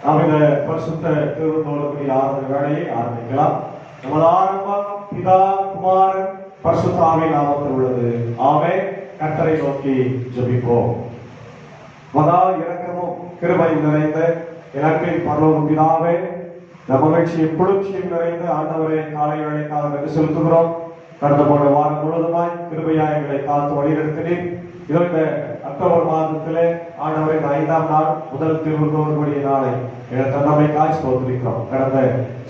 நாம் இந்த பரிசுத்த திருவிழாவுடைய ஆராதனை வேலையை ஆரம்பிக்கலாம். நமது ஆரம்பம் பிதா குமாரன் பரிசுத்த ஆவியின் நாமத்தில் உள்ளது. ஆமென். கர்த்தரை நோக்கி ஜெபிப்போம். மகா இரக்கமும் கிருபையும் நிறைந்த இலக்கின் பரலோக பிதாவே, இந்த மகிழ்ச்சியும் குளிர்ச்சியும் நிறைந்த ஆண்டவரே, காலை வேளைக்காக நன்றி செலுத்துகிறோம். கடந்த போன வாரம் முழுவதுமாய் கிருபையாய் எங்களை காத்து வழிநடத்தினீர். இதோ இந்த அக்டோபர் மாதத்திலே ஆண்டவரை 5ஆம் நாள் முதல் திருவிழாவுடைய நாளை தன்னமை காட்சி போத்திருக்கிறோம். கடந்த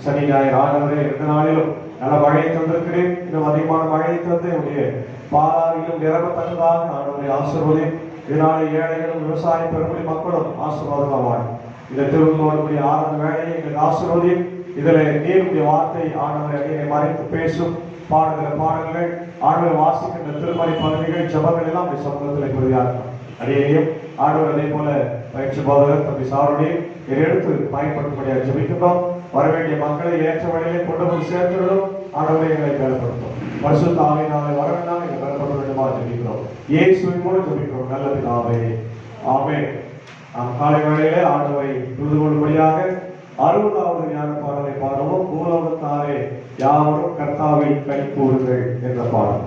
சனி ஞாயிறு ஆண்டவரே 2 நாளிலும் நல்ல மழையை தந்திருக்கிறேன். இன்னும் அதிகமான மழையை தந்து உடைய பாலாவிலும் நிரம்பத்தக்கதாக ஆண்டவரை ஆசீர்வதி. இதனாலே ஏழைகளும் விவசாய பெருமொழி மக்களும் ஆசீர்வாதமாவார். இந்த திருவிழாவுடைய ஆராதனை வேலையை எங்களுக்கு ஆசீர்வதி. இதில் நீருடைய வார்த்தை ஆண்டவரை அடியை மறைத்து பேசும் பாடுகிற பாடல்கள், ஆண்டவர் வாசிக்கின்ற திருமறை பகுதிகள், ஜபங்கள் எல்லாம் அப்படி சமூகத்தில் குறியாகும். அடியையும் ஆண்டவர் அதே போல பயிற்சி போதகர் தம்பி சாருடையும் எடுத்து பயன்படுத்தும்படியாக ஜபிக்கின்றோம். வரவேண்டிய மக்களை ஏற்ற வழியிலே கொண்டு போய் சேர்த்துள்ளோம். ஆண்டவரை எங்களை பலப்படுத்தும். பரிசுத்த ஆவியினாலே வர வேண்டாம், எங்களை பலப்பட வேண்டுமா ஜபிக்கிறோம். இயேசுவின் மூலம் ஜபிக்கிறோம் நல்ல பிதாவே. ஆமென். நாம் காலை வேளையிலே ஆண்டவரை புரிந்து கொள்ளும்படியாக 60வது ஞான பாடலை பாடுவோம். பூலோகத்தாரே யாவரும் கர்த்தாவை கனி கூறுங்கள் என்ற பாடல்.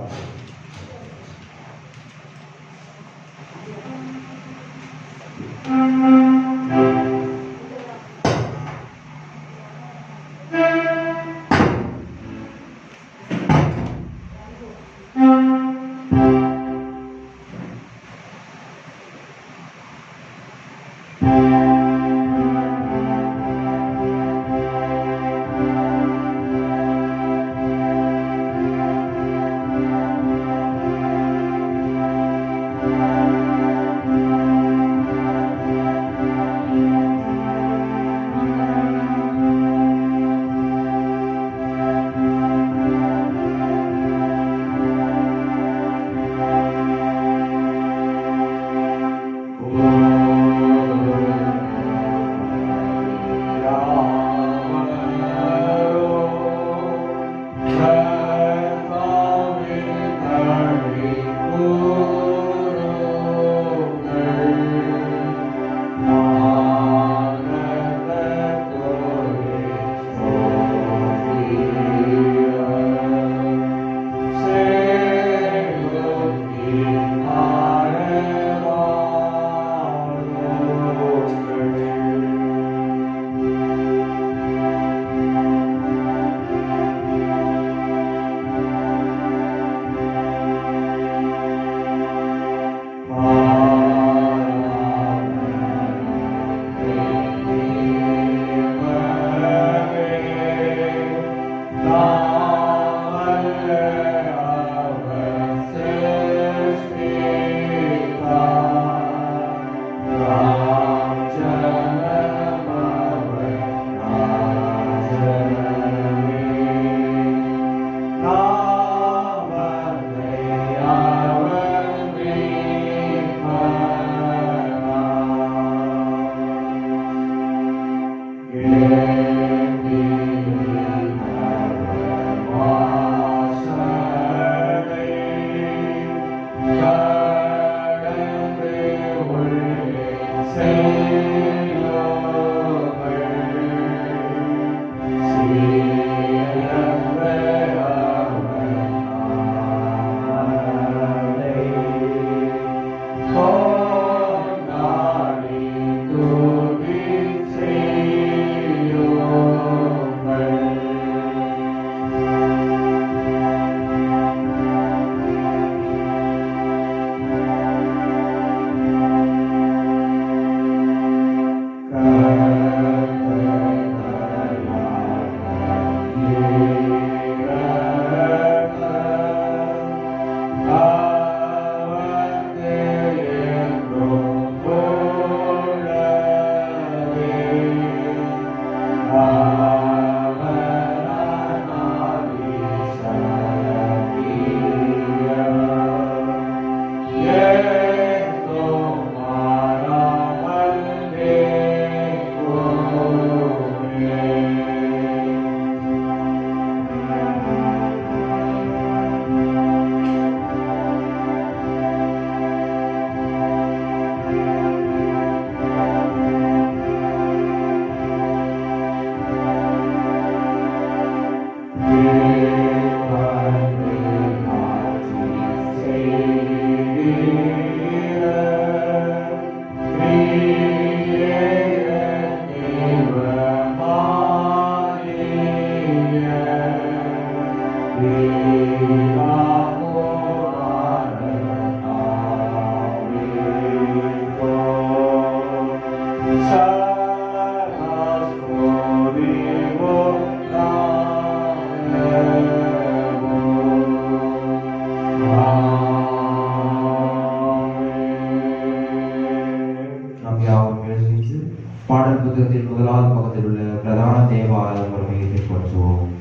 பாடல் புத்தகத்தில் முதலாவது பக்கத்தில் உள்ள பிரதான தேவாலய முறையை பின்பற்றுவோம்.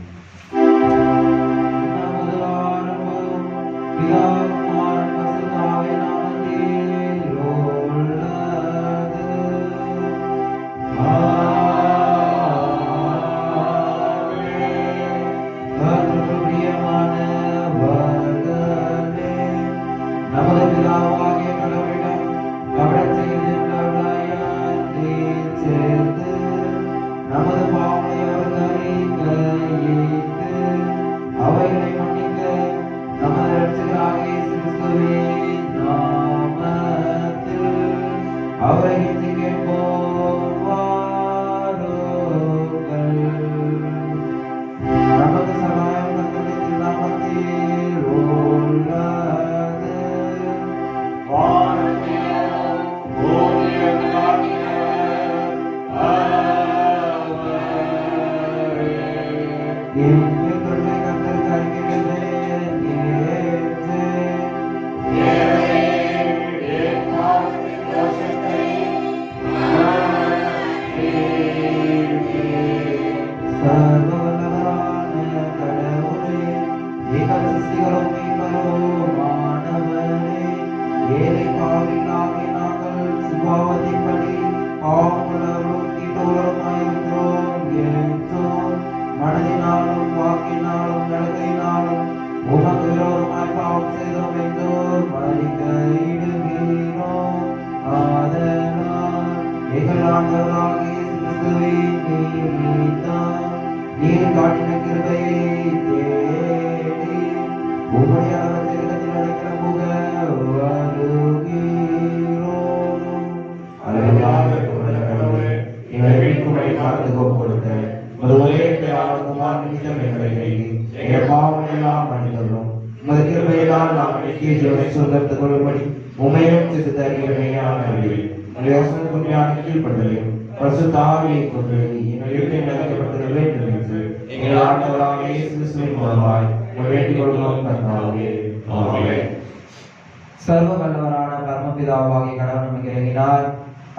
சர்வ வல்லவரான பரமபிதாவாகிய கடவுள் நமக்கு இறங்கினார்.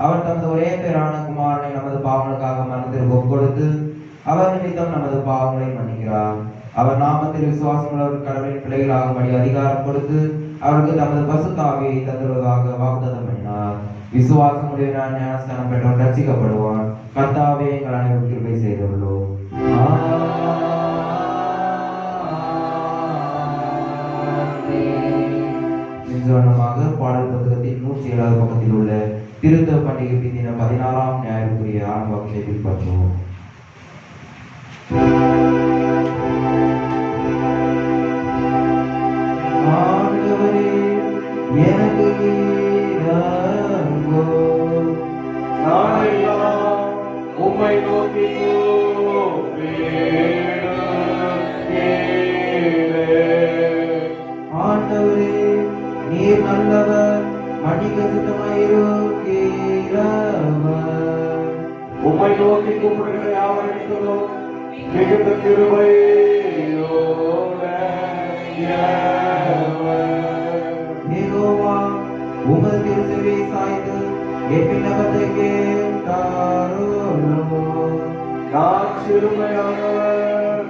அவர் தமது ஒரே பேரான குமாரனை நமது பாவங்களுக்காக மனதிற்கு ஒப்புக்கொடுத்து அவர் நிமித்தம் நமது பாவங்களை மன்னிக்கிறார். அவர் நாமத்தில் விசுவாசமுள்ளவர் கடவுளின் பிள்ளைகளாகும்படி அதிகாரம் கொடுத்து அவருக்கு தமது பரிசுத்த ஆவியை தந்துள்ளதாக வாக்குத்தத்தம் பண்ணினார். விசுவாசம் உடையவனான ஞானஸ்நானம் பெற்றவன் ரட்சிக்கப்படுவான். கர்த்தாவே எங்கள் அனைவரும் கிருபை செய்துள்ளோம். பாடல் புத்தகத்தின் 107வது பக்கத்தில் உள்ள திருத்த பண்டிகை பிந்தின 16ஆம் ஞாயிற்குரிய ஆரம்பத்தை பின்பற்றுவோம். உம்மை நோக்கி ஆண்டவரே நீர் நல்லவர், மன்னிக்க சித்தமாயிருக்கிறவர். உம்மை நோக்கி கூப்பிடுகிற யாவருக்கும் மிகுந்த கிருபையோட யெகோவா உமது திருச்செவியை சாய்த்து என் விண்ணப்பத்தை கேட்டாரோ. நான் சிறுமையானவர்,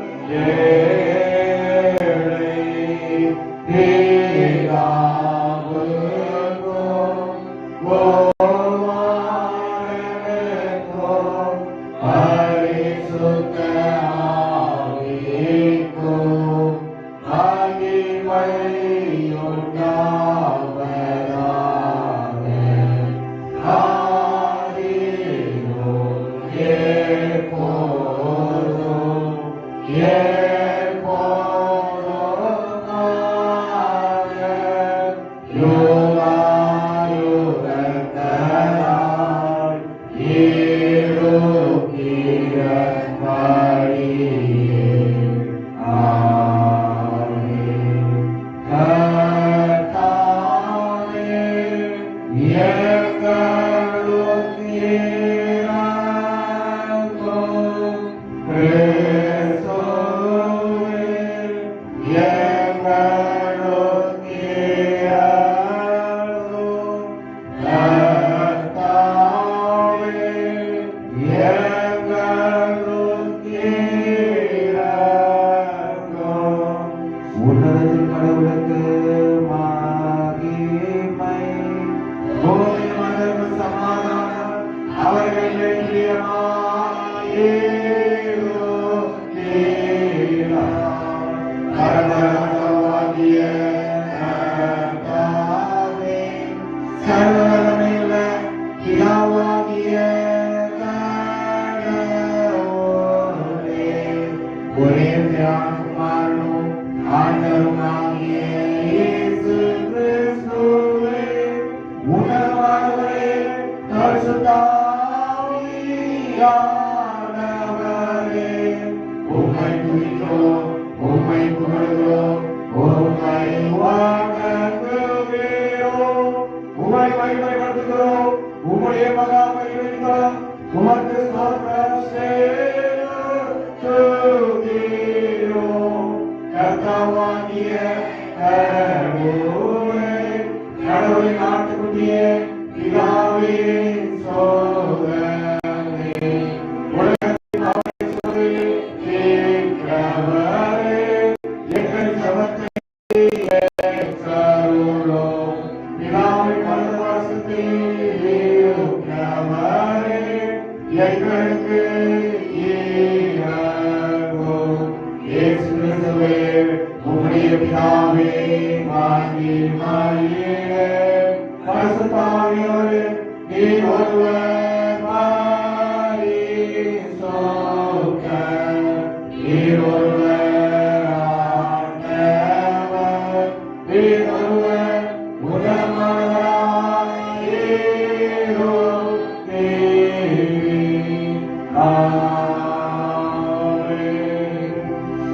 அவர்கள் சர்வவல்லமையுள்ள பிதாவாகிய ஒரே குமாரனும் ஆண்டவருமாகிய இயேசு கிறிஸ்துவே உணர்வானவரே பரிசுத்த ஆவியானவரே உம்மை துதிக்கிறோம், உம்மை புகழ்கிறோம், உம்மை வணங்குகிறோம், உம்மை மகிமைப்படுத்துகிறோம், உம்முடைய மகா மகிமைக்காக உமக்கு ஸ்தோத்திரம் செய்கிறோம். கர்த்தாவாகிய கடவுளே, கடவுளின் ஆட்டுக்குட்டியே, பிதாவே சோதரனே, உலகத்தின் பாவங்களை தீர்க்கிறவரே, எங்கள் ஜெபத்தை ஏற்றருளும். பிதாவின் வலது வாசத்தில் இருக்கிறவரே, எங்களுக்கு இரங்கும். இயேசு கிறிஸ்துவே, உம்முடைய பிதாவே மகிமையிலே பரிசுத்த ஆவியோடு நீர் ஒருவர் பரிசுத்தர், நீர் ஒருவர் ஆண்டவர், நீர் ஒருவர் முதல்வராய் இருக்கிறீர். ஆமென்.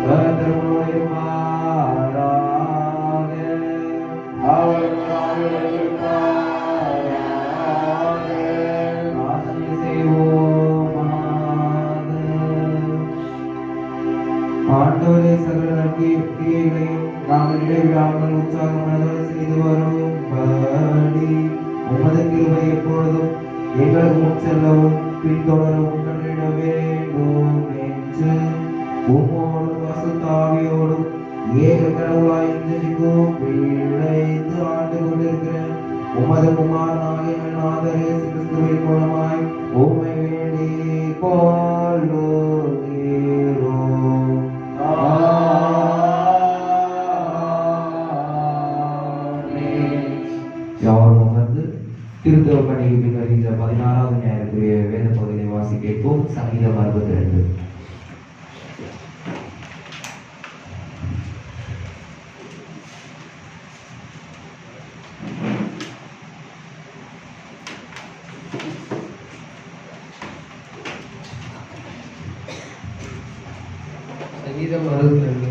கர்த்தருமாறாக அவர் ஆவியோடு ஆசனை செய்வோமாக. ஆண்டவரே, சகல கிரியைகளையும் நாங்கள் இடைவிடாமல் உற்சாகமாக செய்து வரும்படி உமது கிருபை எப்பொழுதும் எங்களுக்கு முன் செல்லவும் பின்தொடரவும் கண்டிட வேண்டும் என்று உம்மோடு பரிசுத்த ஆவியோடும் ஏக கடவுளாய் ஜெபிக்கும் பிழைத்து ஆண்டு கொண்டிருக்கிற உமது குமாரனாகிய நாதர் இயேசு கிறிஸ்துவின் மூலமாய் உம்மை வேண்டிக் கொள்ளுகிறோம். யாரும் அமர்ந்து திருத்தவ பண்டிகை பின் வருகின்ற 16வது ஞாயிற்றுக்குரிய வேத பகுதியை வாசிப்போம். சங்கீதம் 62. சங்கீதம் 62.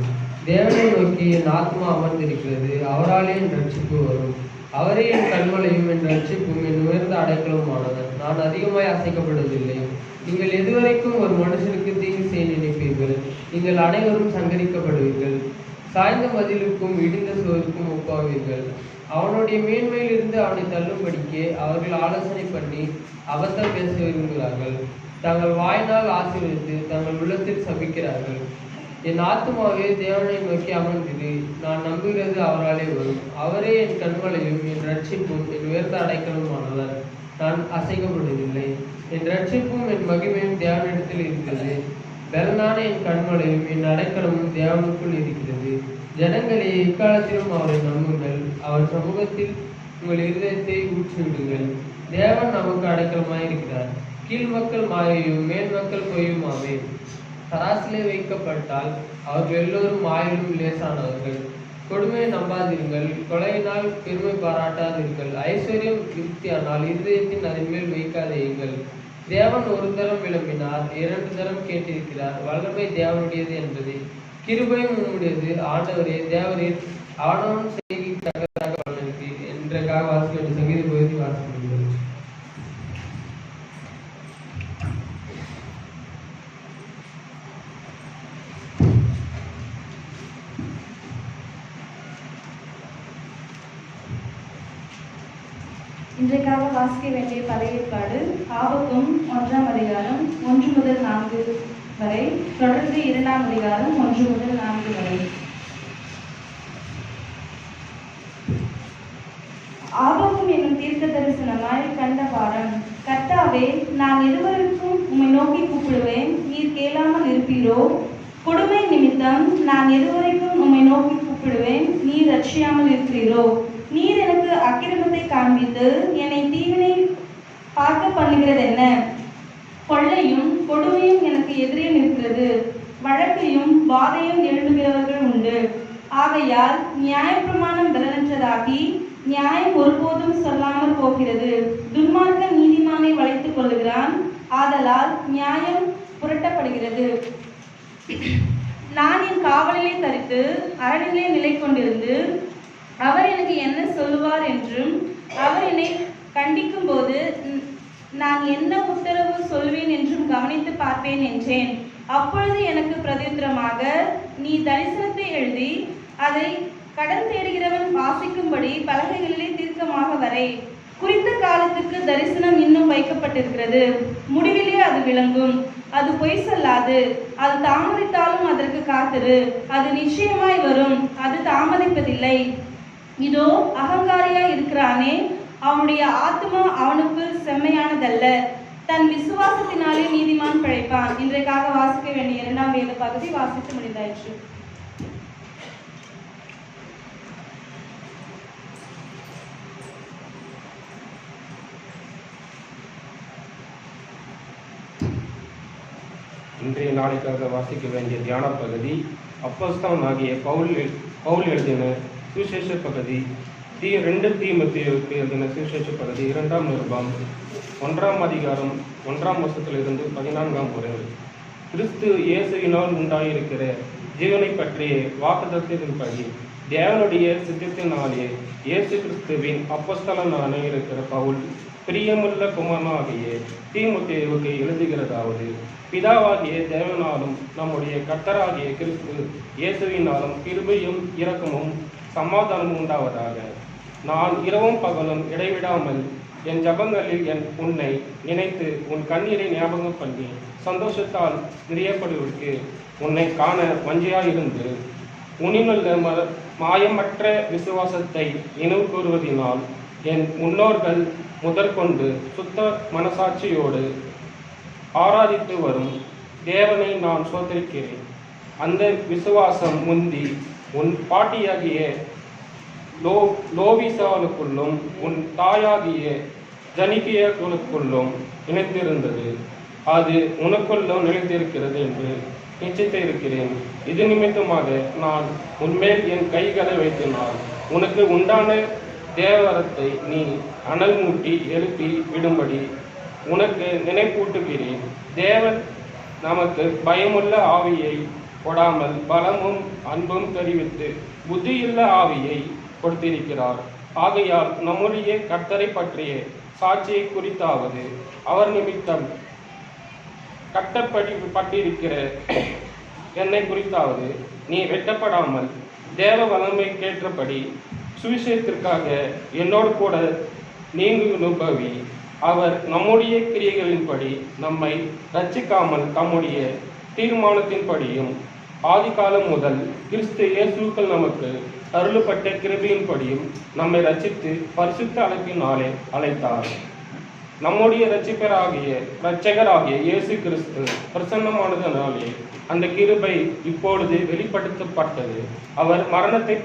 தேவனை நோக்கி என் ஆத்மா அமர்ந்திருக்கிறது, அவராலே என் ரட்சிப்பு வரும். அவரே என் கண்மலையும் என் ரட்சிப்பும் என் உயர்ந்த அடைக்கலமானவர். நான் அதிகமாய் அசைக்கப்படுவதில்லை. நீங்கள் எதுவரைக்கும் ஒரு மனுஷனுக்கு தீங்கு செய்ய நினைப்பீர்கள்? நீங்கள் அனைவரும் சங்கரிக்கப்படுவீர்கள். சாய்ந்த மதிலுக்கும் இடிந்த சுவருக்கும் ஒப்பாவீர்கள். அவனுடைய மேன்மையிலிருந்து அவனை தள்ளும்படிக்கே அவர்கள் ஆலோசனை பண்ணி அபத்தம் பேச விரும்புகிறார்கள். தங்கள் வாயினால் ஆசீர்வதித்து தங்கள் உள்ளத்தில் சபிக்கிறார்கள். என் ஆத்துமாவே தேவனை நோக்கி அமர்ந்திரு, நான் நம்புகிறது அவராலே வரும். அவரே என் கண்மலையும் என் ரட்சிப்பும் என் உயர்ந்த அடைக்கலுமானவர். நான் அசைக்கப்படுவதில்லை. என் ரட்சிப்பும் என் மகிமையும் தேவனிடத்தில் இருக்கிறது. பலனான என் கண்மலையும் என் அடைக்கலமும் தேவனுக்குள் இருக்கிறது. ஜனங்களே, இக்காலத்திலும் அவரை நம்புங்கள். அவர் சமூகத்தில் உங்கள் இருதயத்தை ஊற்றிவிடுங்கள். தேவன் நமக்கு அடைக்கலமாயிருக்கிறார். கீழ் மக்கள் மாயையும் மேல் மக்கள் பொய்யுமாவே. தராசிலே வைக்கப்பட்டால் அவர்கள் எல்லோரும் ஆயிலும் லேசானவர்கள். கொடுமையை நம்பாதீர்கள், கொலையினால் பெருமை பாராட்டாதீர்கள். ஐஸ்வர்யம் திருப்தியானால் இருதயத்தின் அதன் மேல் வைக்காதீர்கள். தேவன் ஒரு தரம் விளம்பினார், 2 தரம் கேட்டிருக்கிறார். வல்லமை தேவனுடையது என்பது, கிருபையும் உம்முடையது. ஆண்டவரே, தேவரீர் அவனவன் செய்திக்கு தக்கதாக பலனுக்கு என்றக்காக வாசிக்க வேண்டிய சங்கீத பகுதி வாசிக்க. இன்றைக்காக வாசிக்க வேண்டிய பழையேற்பாடு ஆபத்தும் 1ஆம் அதிகாரம் 1 முதல் 4 வரை, தொடர்ந்து 2ஆம் அதிகாரம் 1 முதல் 4 வரை. ஆபத்தும் என்னும் தீர்க்க தரிசனமாய் கண்ட பாடம். கர்த்தா கர்த்தாவே, நான் எதுவரைக்கும் உம்மை நோக்கி கூப்பிடுவேன், நீர் கேளாமல் இருப்பீரோ? கொடுமை நிமித்தம் நான் எதுவரைக்கும் உம்மை நோக்கி கூப்பிடுவேன், நீர் ரட்சியாமல் இருக்கிறீரோ? நீர் எனக்கு அக்கிரமத்தை காண்பித்து என்னை தீவினை பார்க்க பண்ணுகிறது என்ன? கொள்ளையும் கொடுமையும் எனக்கு எதிரே நிற்கிறது, வழக்கையும் வாதையும் எழுப்புகிறவர்கள் உண்டு. ஆகையால் நியாயப்பிரமாணம் பலனற்றதாகி நியாயம் ஒருபோதும் சொல்லாமல் போகிறது. துன்மார்க்க நீதிமானை வளைத்துக் கொள்ளுகிறான், ஆதலால் நியாயம் புரட்டப்படுகிறது. நான் என் காவலிலே தரித்து அரணிலே நிலை கொண்டிருந்து அவர் எனக்கு என்ன சொல்லுவார் என்றும் அவர் என்னை கண்டிக்கும் போது நான் என்ன உத்தரவு சொல்வேன் என்றும் கவனித்து பார்ப்பேன் என்றேன். அப்பொழுது எனக்கு பிரதியுத்தரமாக, நீ தரிசனத்தை எழுதி அதை கடன் தேடுகிறவன் வாசிக்கும்படி பலகைகளிலே தீர்க்கமாக வரை. குறித்த காலத்துக்கு தரிசனம் இன்னும் வைக்கப்பட்டிருக்கிறது, முடிவிலே அது விளங்கும். அது பொய் சொல்லாது, அது தாமதித்தாலும் அதற்கு காத்திரு, அது நிச்சயமாய் வரும், அது தாமதிப்பதில்லை. இதோ அகங்காரியாய் இருக்கிறானே, அவனுடைய ஆத்மா அவனுக்கு செம்மையானதல்ல. தன் விசுவாசத்தினாலே நீதிமான் பிழைப்பான். இன்றைக்காக வாசிக்க வேண்டிய 2ஆம் வேத பகுதி வாசித்து முடிந்தாயிற்று. இன்றைய நாளைக்காக வாசிக்க வேண்டிய தியான பகுதி அப்போஸ்தலனாகிய பவுல் எழுதின சுவிசேஷ பகுதி 2 தீமோத்தேயுவுக்கு எழுதின சுவிசேஷ பகுதி 2ஆம் நிருபம் 1ஆம் அதிகாரம் 1ஆம் வசனத்திலிருந்து 14ஆம் குறள். கிறிஸ்து இயேசுவினால் உண்டாயிருக்கிற ஜீவனை பற்றிய வாக்குத்தத்தத்தின்படி தேவனுடைய சித்தத்தினாலே இயேசு கிறிஸ்துவின் அப்போஸ்தலனான இருக்கிற பவுல் பிரியமுள்ள குமாரனாகிய தீமோத்தேயுவுக்கு எழுதுகிறதாவது, பிதாவாகிய தேவனாலும் நம்முடைய கர்த்தராகிய கிறிஸ்து இயேசுவினாலும் கிருபையும் இரக்கமும் சமாதானமும் உண்டாவதாக. நான் இரவும் பகலும் இடைவிடாமல் என் ஜபங்களில் உன்னை நினைத்து உன் கண்ணீரை ஞாபகம் பண்ணி சந்தோஷத்தால் நிறையப்படுவதற்கு உன்னை காண வஞ்சியாயிருந்து உன்னிலுள்ள மாயமற்ற விசுவாசத்தை நினைவு கூறுவதினால் என் முன்னோர்கள் முதற்கொண்டு சுத்த மனசாட்சியோடு ஆராதித்து வரும் தேவனை நான் சோதரிக்கிறேன். அந்த விசுவாசம் முந்தி உன் பாட்டியாகிய லோவிசாலுக்குள்ளும் உன் தாயாகிய ஜனிகியர்களுக்குள்ளும் இணைந்திருந்தது. அது உனக்குள்ளும் நிலைத்திருக்கிறது என்று நிச்சயித்திருக்கிறேன். இது நிமித்தமாக நான் உன்மேல் என் கைகளை வைத்தினால் உனக்கு உண்டான தேவரத்தை நீ அனல் மூட்டி எழுப்பி விடும்படி உனக்கு நினைப்பூட்டுகிறேன். தேவன் நமக்கு பயமுள்ள ஆவியை கொடாமல் பலமும் அன்பும் தெரிவித்து புத்தியுள்ள ஆவியை கொடுத்திருக்கிறார். ஆகையால் நம்முடைய கர்த்தரை பற்றிய சாட்சியை குறித்தாவது அவர் நிமித்தம் கட்டப்பட்டிருக்கிற என்னை குறித்தாவது நீ வெட்டப்படாமல் தேவ வல்லமைக்கேற்றபடி சுவிசேஷத்திற்காக என்னோடு கூட நீங்குபவி. அவர் நம்முடைய கிரியைகளின்படி நம்மை ரட்சிக்காமல் தம்முடைய தீர்மானத்தின்படியும் ஆதிகாலம் முதல் கிறிஸ்து இயேசுக்கள் நமக்கு அருளப்பட்ட கிருபையின்படியும் நம்மை ரட்சித்து பரிசுத்த அழைப்பினாலே அழைத்தார். நம்முடைய இரட்சகராகிய இயேசு கிறிஸ்து பிரசன்னமானதனாலே அந்த கிருபை இப்பொழுது வெளிப்படுத்தப்பட்டது. அவர் மரணத்தை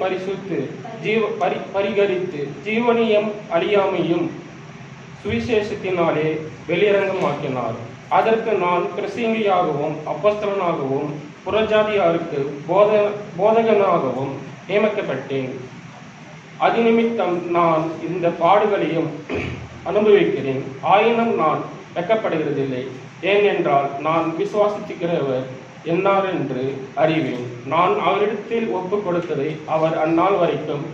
பரிகரித்து ஜீவனியம் அழியாமையும் சுவிசேஷத்தினாலே வெளியரங்கமாக்கினார். அதற்கு நான் பிரசங்கியாகவும் அப்போஸ்தலனாகவும் புறஜாதியாருக்கு போதகனாகவும் நியமிக்கப்பட்டேன். அது நிமித்தம் நான் இந்த பாடுகளையும் அனுபவிக்கிறேன். ஆயினும் நான் வெட்கப்படுகிறதில்லை. ஏனென்றால் நான் விசுவாசிக்கிறவர் என்னார் என்று அறிவேன். நான் அவரிடத்தில் ஒப்பு கொடுத்ததை அவர் அந்நாள் வரைக்கும்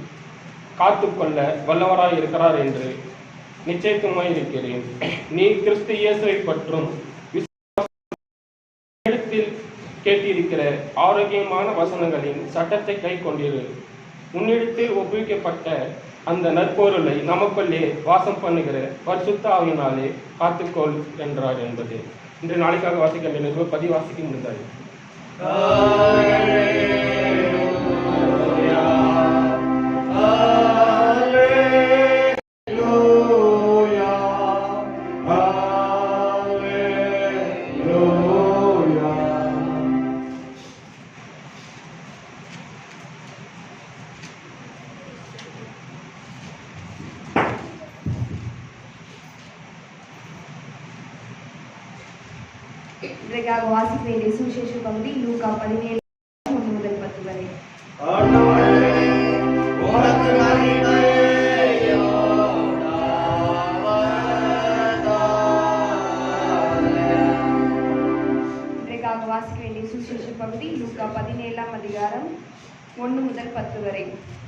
காத்துக்கொள்ள வல்லவராய் இருக்கிறார் என்று நிச்சயத்துமாய் இருக்கிறேன். நீ கிறிஸ்து இயேசுவை பற்றும் இடத்தில் கேட்டிருக்கிற ஆரோக்கியமான வசனங்களின் சட்டத்தை கை கொண்டிரு. உன்னிடத்தில் ஒப்புவிக்கப்பட்ட அந்த நற்பொருளை நமக்குள்ளே வாசம் பண்ணுகிற பரிசுத்த ஆவியினாலே காத்துக்கொள் என்றார் என்பது இன்று நாளைக்காக வாசிக்க வேண்டிய பதிவாசிக்க முடிந்தார். Hallelujah. இன்றைக்காக வாசிக்க வேண்டிய சுவிசேஷ பகுதி லூக்கா 17 1 முதல் 10 வரை. இன்றைக்காக வாசிக்க வேண்டிய சுவிசேஷ பகுதி லூக்கா 17 அதிகாரம் 1 முதல் 10 வரை.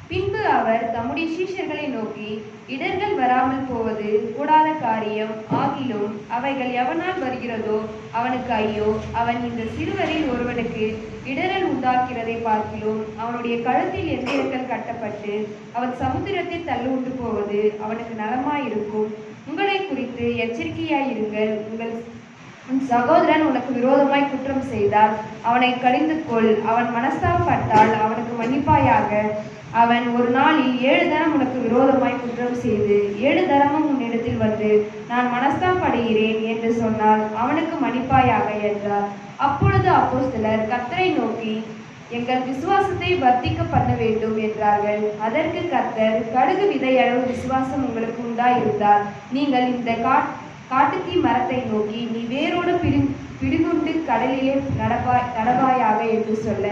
பின்பு அவர் தம்முடைய சீஷர்களை நோக்கி, இடர்கள் வராமல் போவது கூடாத காரியம் ஆகிலும் அவைகள் எவனால் வருகிறதோ அவனுக்கு ஐயோ. அவன் இந்த சிறுவரில் ஒருவனுக்கு இடரல் உண்டாக்கிறதை பார்க்கிலும் அவனுடைய கழுத்தில் எந்திரங்கள் கட்டப்பட்டு அவன் சமுத்திரத்தில் தள்ளுண்டு போவது அவனுக்கு நலமாயிருக்கும். உங்களை குறித்து எச்சரிக்கையாயிருங்கள். உன் சகோதரன் உனக்கு விரோதமாய் குற்றம் செய்தால் அவனை கடிந்து கொள். அவன் மனஸ்தாபப்பட்டால் அவனுக்கு மன்னிப்பாயாக. அவன் ஒரு நாளில் 7 தரம் உனக்கு விரோதமாய் குற்றம் செய்து 7 தரமும் உன்னிடத்தில் வந்து நான் மனஸ்தாபப்படுகிறேன் என்று சொன்னால் அவனுக்கு மன்னிப்பாயாக என்றார். அப்பொழுது அப்போஸ்தலர் கர்த்தரை நோக்கி, எங்கள் விசுவாசத்தை வர்த்திக்க பண்ண வேண்டும் என்றார்கள். அதற்கு கர்த்தர், கடுகு விதையளவு விசுவாசம் உங்களுக்கு உண்டாயிருந்தால் நீங்கள் இந்த காட்டுத்தீ மரத்தை நோக்கி, நீ வேரோடு பிடிகுண்டு கடலிலே நடவாயாக என்று சொல்ல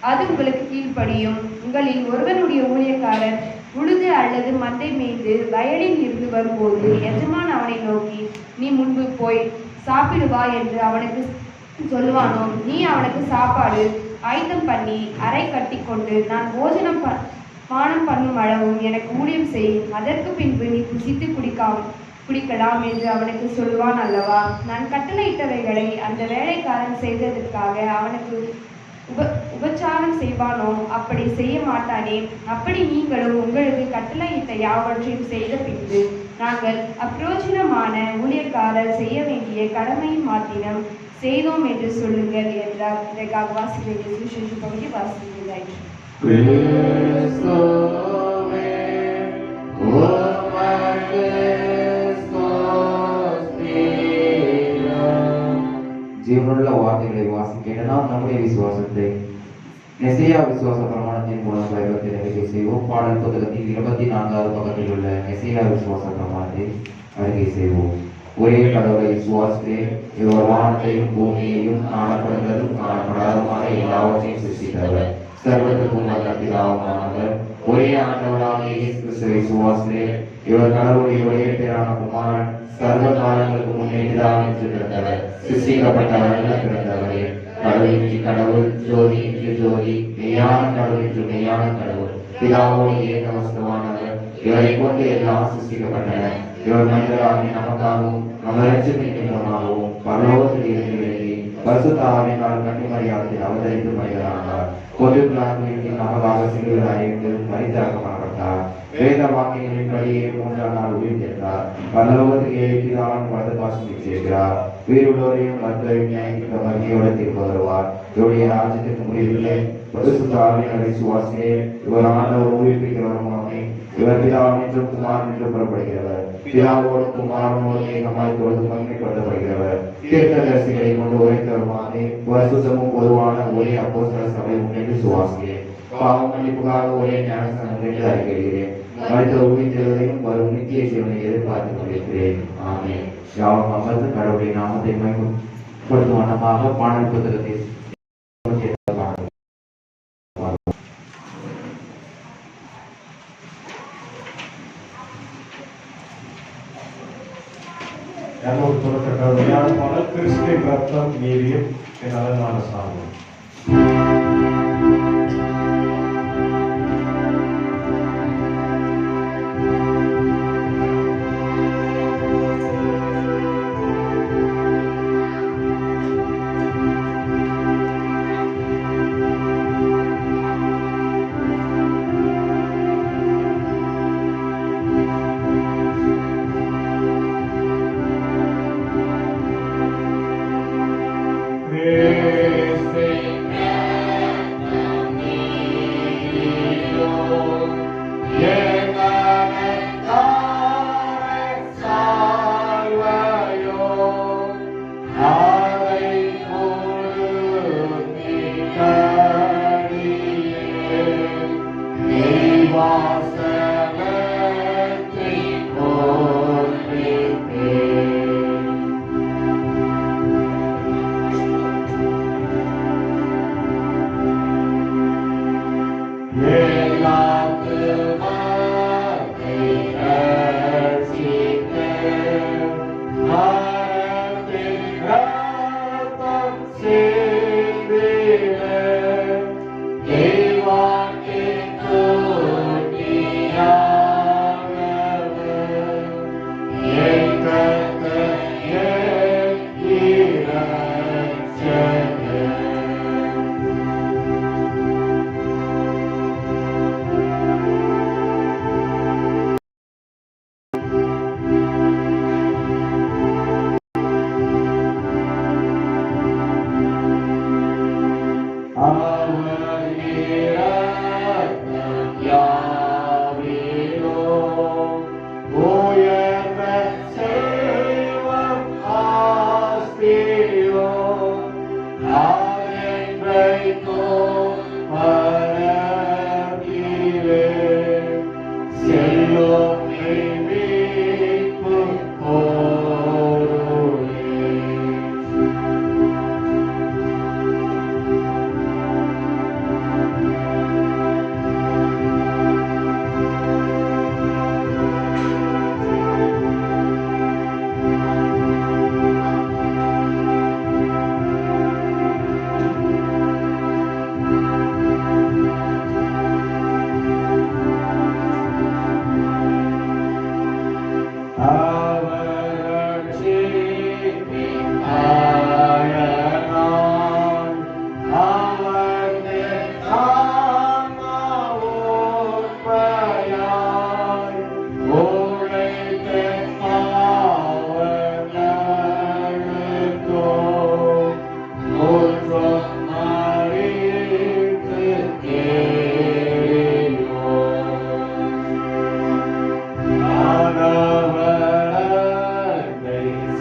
அது உங்களுக்கு கீழ்ப்படியும். உங்களில் ஒருவனுடைய ஊழியக்காரன் உழுது அல்லது மந்தை மேய்ந்து வயலில் இருந்து வரும்போது எஜமான் அவனை நோக்கி, நீ முன்பு போய் சாப்பிடுவா என்று அவனுக்கு சொல்லுவானோ, நீ அவனுக்கு சாப்பாடு ஆயத்தம் பண்ணி அறை கட்டி கொண்டு நான் பானம் பண்ணும் அளவும் எனக்கு ஊழியம் செய். அதற்கு பின்பு நீ புசித்து குடிக்கலாம் என்று அவனுக்கு சொல்லுவான் அல்லவா? நான் கட்டளையிட்டவைகளை அந்த வேலைக்காரன் செய்ததற்காக அவனுக்கு உபச்சாரம் செய்வானோ? அப்படி செய்ய மாட்டானே. அப்படி நீங்களும் உங்களுக்கு கட்டளையிட்ட யாவற்றையும் செய்த பின்பு நாங்கள் அப்பிரோஜனமான ஊழியக்காரர் செய்ய வேண்டிய கடமையின் மாத்திரம் செய்தோம் என்று சொல்லுங்கள் என்றார். இதற்காக வாசிக்க வேண்டிய சுவிசேஷ பகுதி வாசிக்கிறாய். ஜீவனுள்ள வார்த்தைகளை வாசிக்க நாம் நம்முடைய விசுவாசத்தை நெசையா விசுவாச பிரமாணத்தின் மூலம் அறிக்கை செய்வோம். பாடல் புத்தகத்தில் 24வது பக்கத்தில் உள்ள நெசையா விசுவாச பிரமாணத்தை அறிக்கை செய்வோம். ஒரே கடவுளை விசுவாசித்தேன். இவர் வானத்தையும் பூமியையும் காணப்படுவதும் காணப்படாதமான எல்லாவற்றையும் சிருஷ்டித்தவர். சர்வத்துக்கும் பிதாவானவர். ஒரே ஆண்டவராக இயேசு கிறிஸ்துவை விசுவாசித்தேன். இவர் கடவுளுடைய ஒரே பேரான குமாரன். சர்வ காலங்களுக்கு முன்னே பிதாவினின்று பிறந்தவர். சிருஷ்டிக்கப்பட்டவர்கள் பிறந்தவரே. கடவுளின்றி கடவுள், ஜோதி என்று ஜோதி, மெய்யான கடவுள் என்று மெய்யான கடவுள். பிதாவோடு ஏக வஸ்துவானவர். இவரை கொண்டு எல்லாம் சிருஷ்டிக்கப்பட்டன. இவர் மனிதராகி நமக்காகவும் நமது இரட்சணிக்கு மூலமாகவும் பரலோகத்தில் இருந்து விலகி பரிசுத்த ஆவியினால் கன்னிமரியாதத்தில் அவதரித்து மனிதரானார். பொதுப்பிலான்மைக்கு நமக்காக சிலுவையில் அறைந்து மரித்தடக்கப்பட்டார். வேத வாக்கியங்களின்படியே 3ஆம் நாள் உயிர்த்தெழுந்தார். பரலோகத்தில் ஏறினான் வலது பாசத்தில் சேர்க்கிறார். உயிருள்ளோரையும் மருத்துவரையும் நியாயத்திற்கு மகிமையோடு தீர்ப்பு வருவார். இவருடைய ராஜ்யத்திற்கு முடிவில்லை. பரிசுத்த ஆவியினரை விசுவாசியே. இவர் ஆண்டவர் உயிர்ப்பிக்கிறவருமாமே. இவர் பிதாவினின்றும் குமாரன் என்று புறப்படுகிறவர். பிதாவோடு குமாரனோடு ஏகமாய் தொழுது மகிமைப்படுத்தப்படுகிறவர். தீர்க்கதரிசிகளை கொண்டு உரைத்தவருமானே. பரிசுத்தமும் பொதுவான ஒரே அப்போஸ்தல சபை முன்னேற்று சுவாசியே. பாவம் மன்னிப்புக்காக ஒரே ஞானஸ்நானம் என்று அறிகிறேன். மனித உயிர்த்தெழுதலையும் வரும் நித்திய ஜீவனை எதிர்பார்த்துக் கொண்டிருக்கிறேன். ஆமென். யாவும் அமர்ந்து கடவுளுடைய நாமத்தை மகிமைப்படுத்தும் வண்ணமாக பாடல் புத்தகத்தில் பாடல் கிறிஸ்துவின் ரத்தம் நீதியும் என் அழகான சாமம்.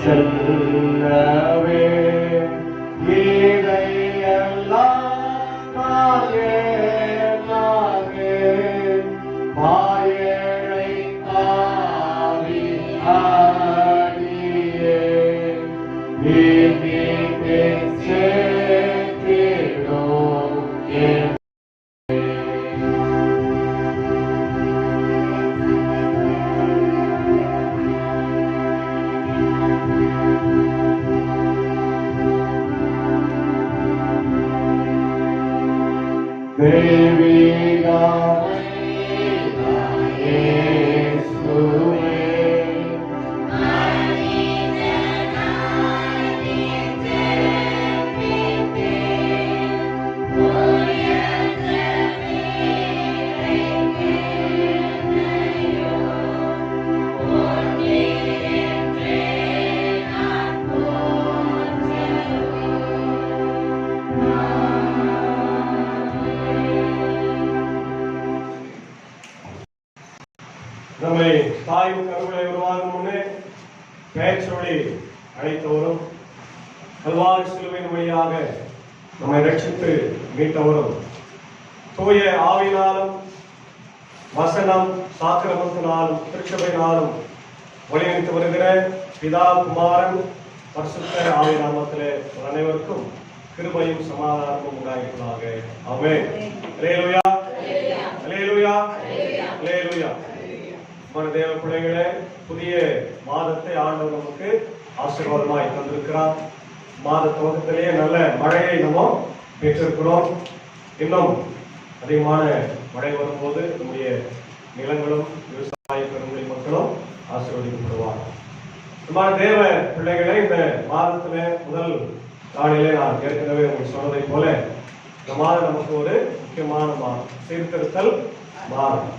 செல்லவே இதையெல்லாம் நானே வாயேழை ஆவி ஆடியே நம்மை தாயும் கருவிலை உருவாகும் முன்னே பெயர்ச்சொல்லி அழைத்தவரும் கல்வாரி சிலுவையின் வழியாக நம்மை ரட்சித்து மீட்டவரும் தூய ஆவினாலும் வசனம் சாக்கிரமத்தினாலும் திருச்சபையினாலும் வழியளித்து வருகிற பிதா குமாரன் பரிசுத்த ஆவி நாமத்திலே அனைவருக்கும் கிருபையும் சமாதானமும் உண்டாயிருப்பதாக. ஆமென். அல்லேலூயா அல்லேலூயா அல்லேலூயா. தேவ பிள்ளைகளே, புதிய மாதத்தை ஆண்டவர் நமக்கு ஆசீர்வாதமாய் தந்திருக்கிறார். மாத துவக்கத்திலேயே நல்ல மழையை நம்ம பெற்றிருக்கிறோம். இன்னும் அதிகமான மழை வரும்போது நம்முடைய நிலங்களும் விவசாய பெருங்குடி மக்களும் ஆசீர்வதிக்கப்படுவார். நம்ம தேவ பிள்ளைகளே, இந்த மாதத்துல முதல் நாளிலே நான் ஏற்கனவே உங்களுக்கு சொன்னதை போல இந்த மாதம் நமக்கு ஒரு முக்கியமான மாதம், சீர்திருத்தல் மாதம்.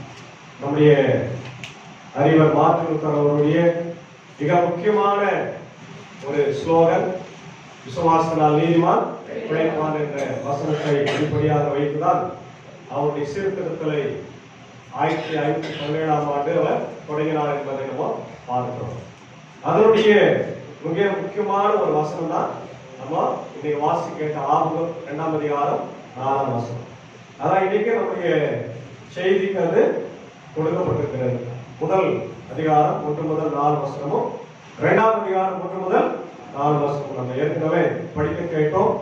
நம்முடைய அறிவர் மார்ட்டின் லூத்தர் அவருடைய மிக முக்கியமான ஒரு ஸ்லோகன், விசுவாசத்தினால் நீதிமான் பிழைப்பான் என்ற வசனத்தை அடிப்படையாக வைத்துதான் அவருடைய சீர்திருத்தலை 1517ஆம் ஆண்டு அவர் தொடங்கினார் என்பதை நம்ம பார்க்கிறோம். அதனுடைய மிக முக்கியமான ஒரு வசனம் தான் நம்ம இன்னைக்கு வாசி கேட்ட ஆபகம் 2ஆம் அதிகாரம் 4ஆம் வசனம். அதான் இன்னைக்கு நம்முடைய செய்திக்கு அது கொடுக்கப்பட்டிருக்கிறது. முதல் அதிகாரம் 1 முதல் 4 வசனமும், 2ஆம் அதிகாரம் 1 முதல் 4 வசனமும் நம்ம ஏற்கனவே படிக்க கேட்டோம்.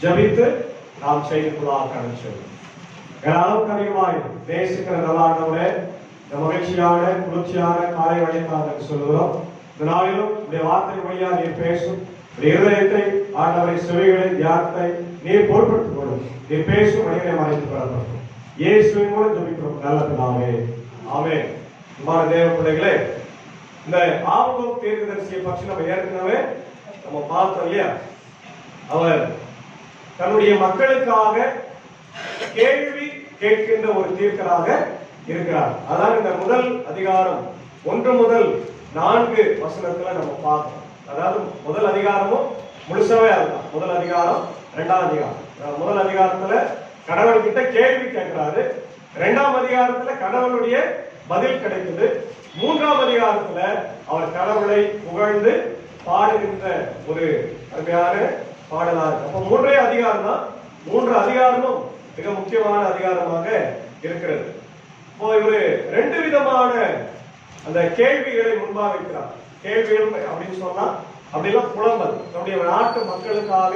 ஜபித்து நாம் செய்திக்குள்ளாக அனுப்பிச்சோம். அளவுக்கு அதிகமாய் தேசிக்கிற நல்லாண்டவரே, இந்த மகிழ்ச்சியான குளிர்ச்சியான காலை வழிக்காக சொல்லுகிறோம். இந்த நாளிலும் உடைய வார்த்தை வழியா நீர் பேசும், இருதயத்தை ஆண்டவரை செவிகளை தியானத்தை நீர் பொறுப்படுத்திக் கொள்ளும். நீர் பேசும் மனிதனை மறைத்து கொள்ளப்படும். இயேசுவின் மூலம் ஜபிக்கிறோம் நல்ல பிதாவே, ஆமென். தேவ பிள்ளைகளே, இந்த ஆபகம் தீர்க்கதரிசியை பற்றி நம்ம ஏற்கனவே நம்ம பார்த்தோம் இல்லையா? அவர் தன்னுடைய மக்களுக்காக கேள்வி கேட்கின்ற ஒரு தீர்க்கராக இருக்கிறார். அதான் இந்த முதல் அதிகாரம் 1 முதல் 4 வசனத்துல நம்ம பார்க்கணும். அதாவது முதல் அதிகாரமும் முழுசவே அதுதான். முதல் அதிகாரம் 2ஆம் அதிகாரம். முதல் அதிகாரத்துல கடவுள் கிட்ட கேள்வி கேட்கிறாரு. 2ஆம் அதிகாரத்துல கடவுளுடைய பதில் கிடைக்குது. 3ஆம் அதிகாரத்துல அவர் கடவுளை புகழ்ந்து பாடுகின்ற ஒரு அருமையான பாடலாக. அப்ப 3 அதிகாரம் தான். 3 அதிகாரமும் மிக முக்கியமான அதிகாரமாக இருக்கிறது. இப்போ இவரு 2 விதமான அந்த கேள்விகளை முன்பாக வைக்கிறார். கேள்விகள் அப்படின்னு சொன்னா அப்படிலாம் புலம்பல், நம்முடைய நாட்டு மக்களுக்காக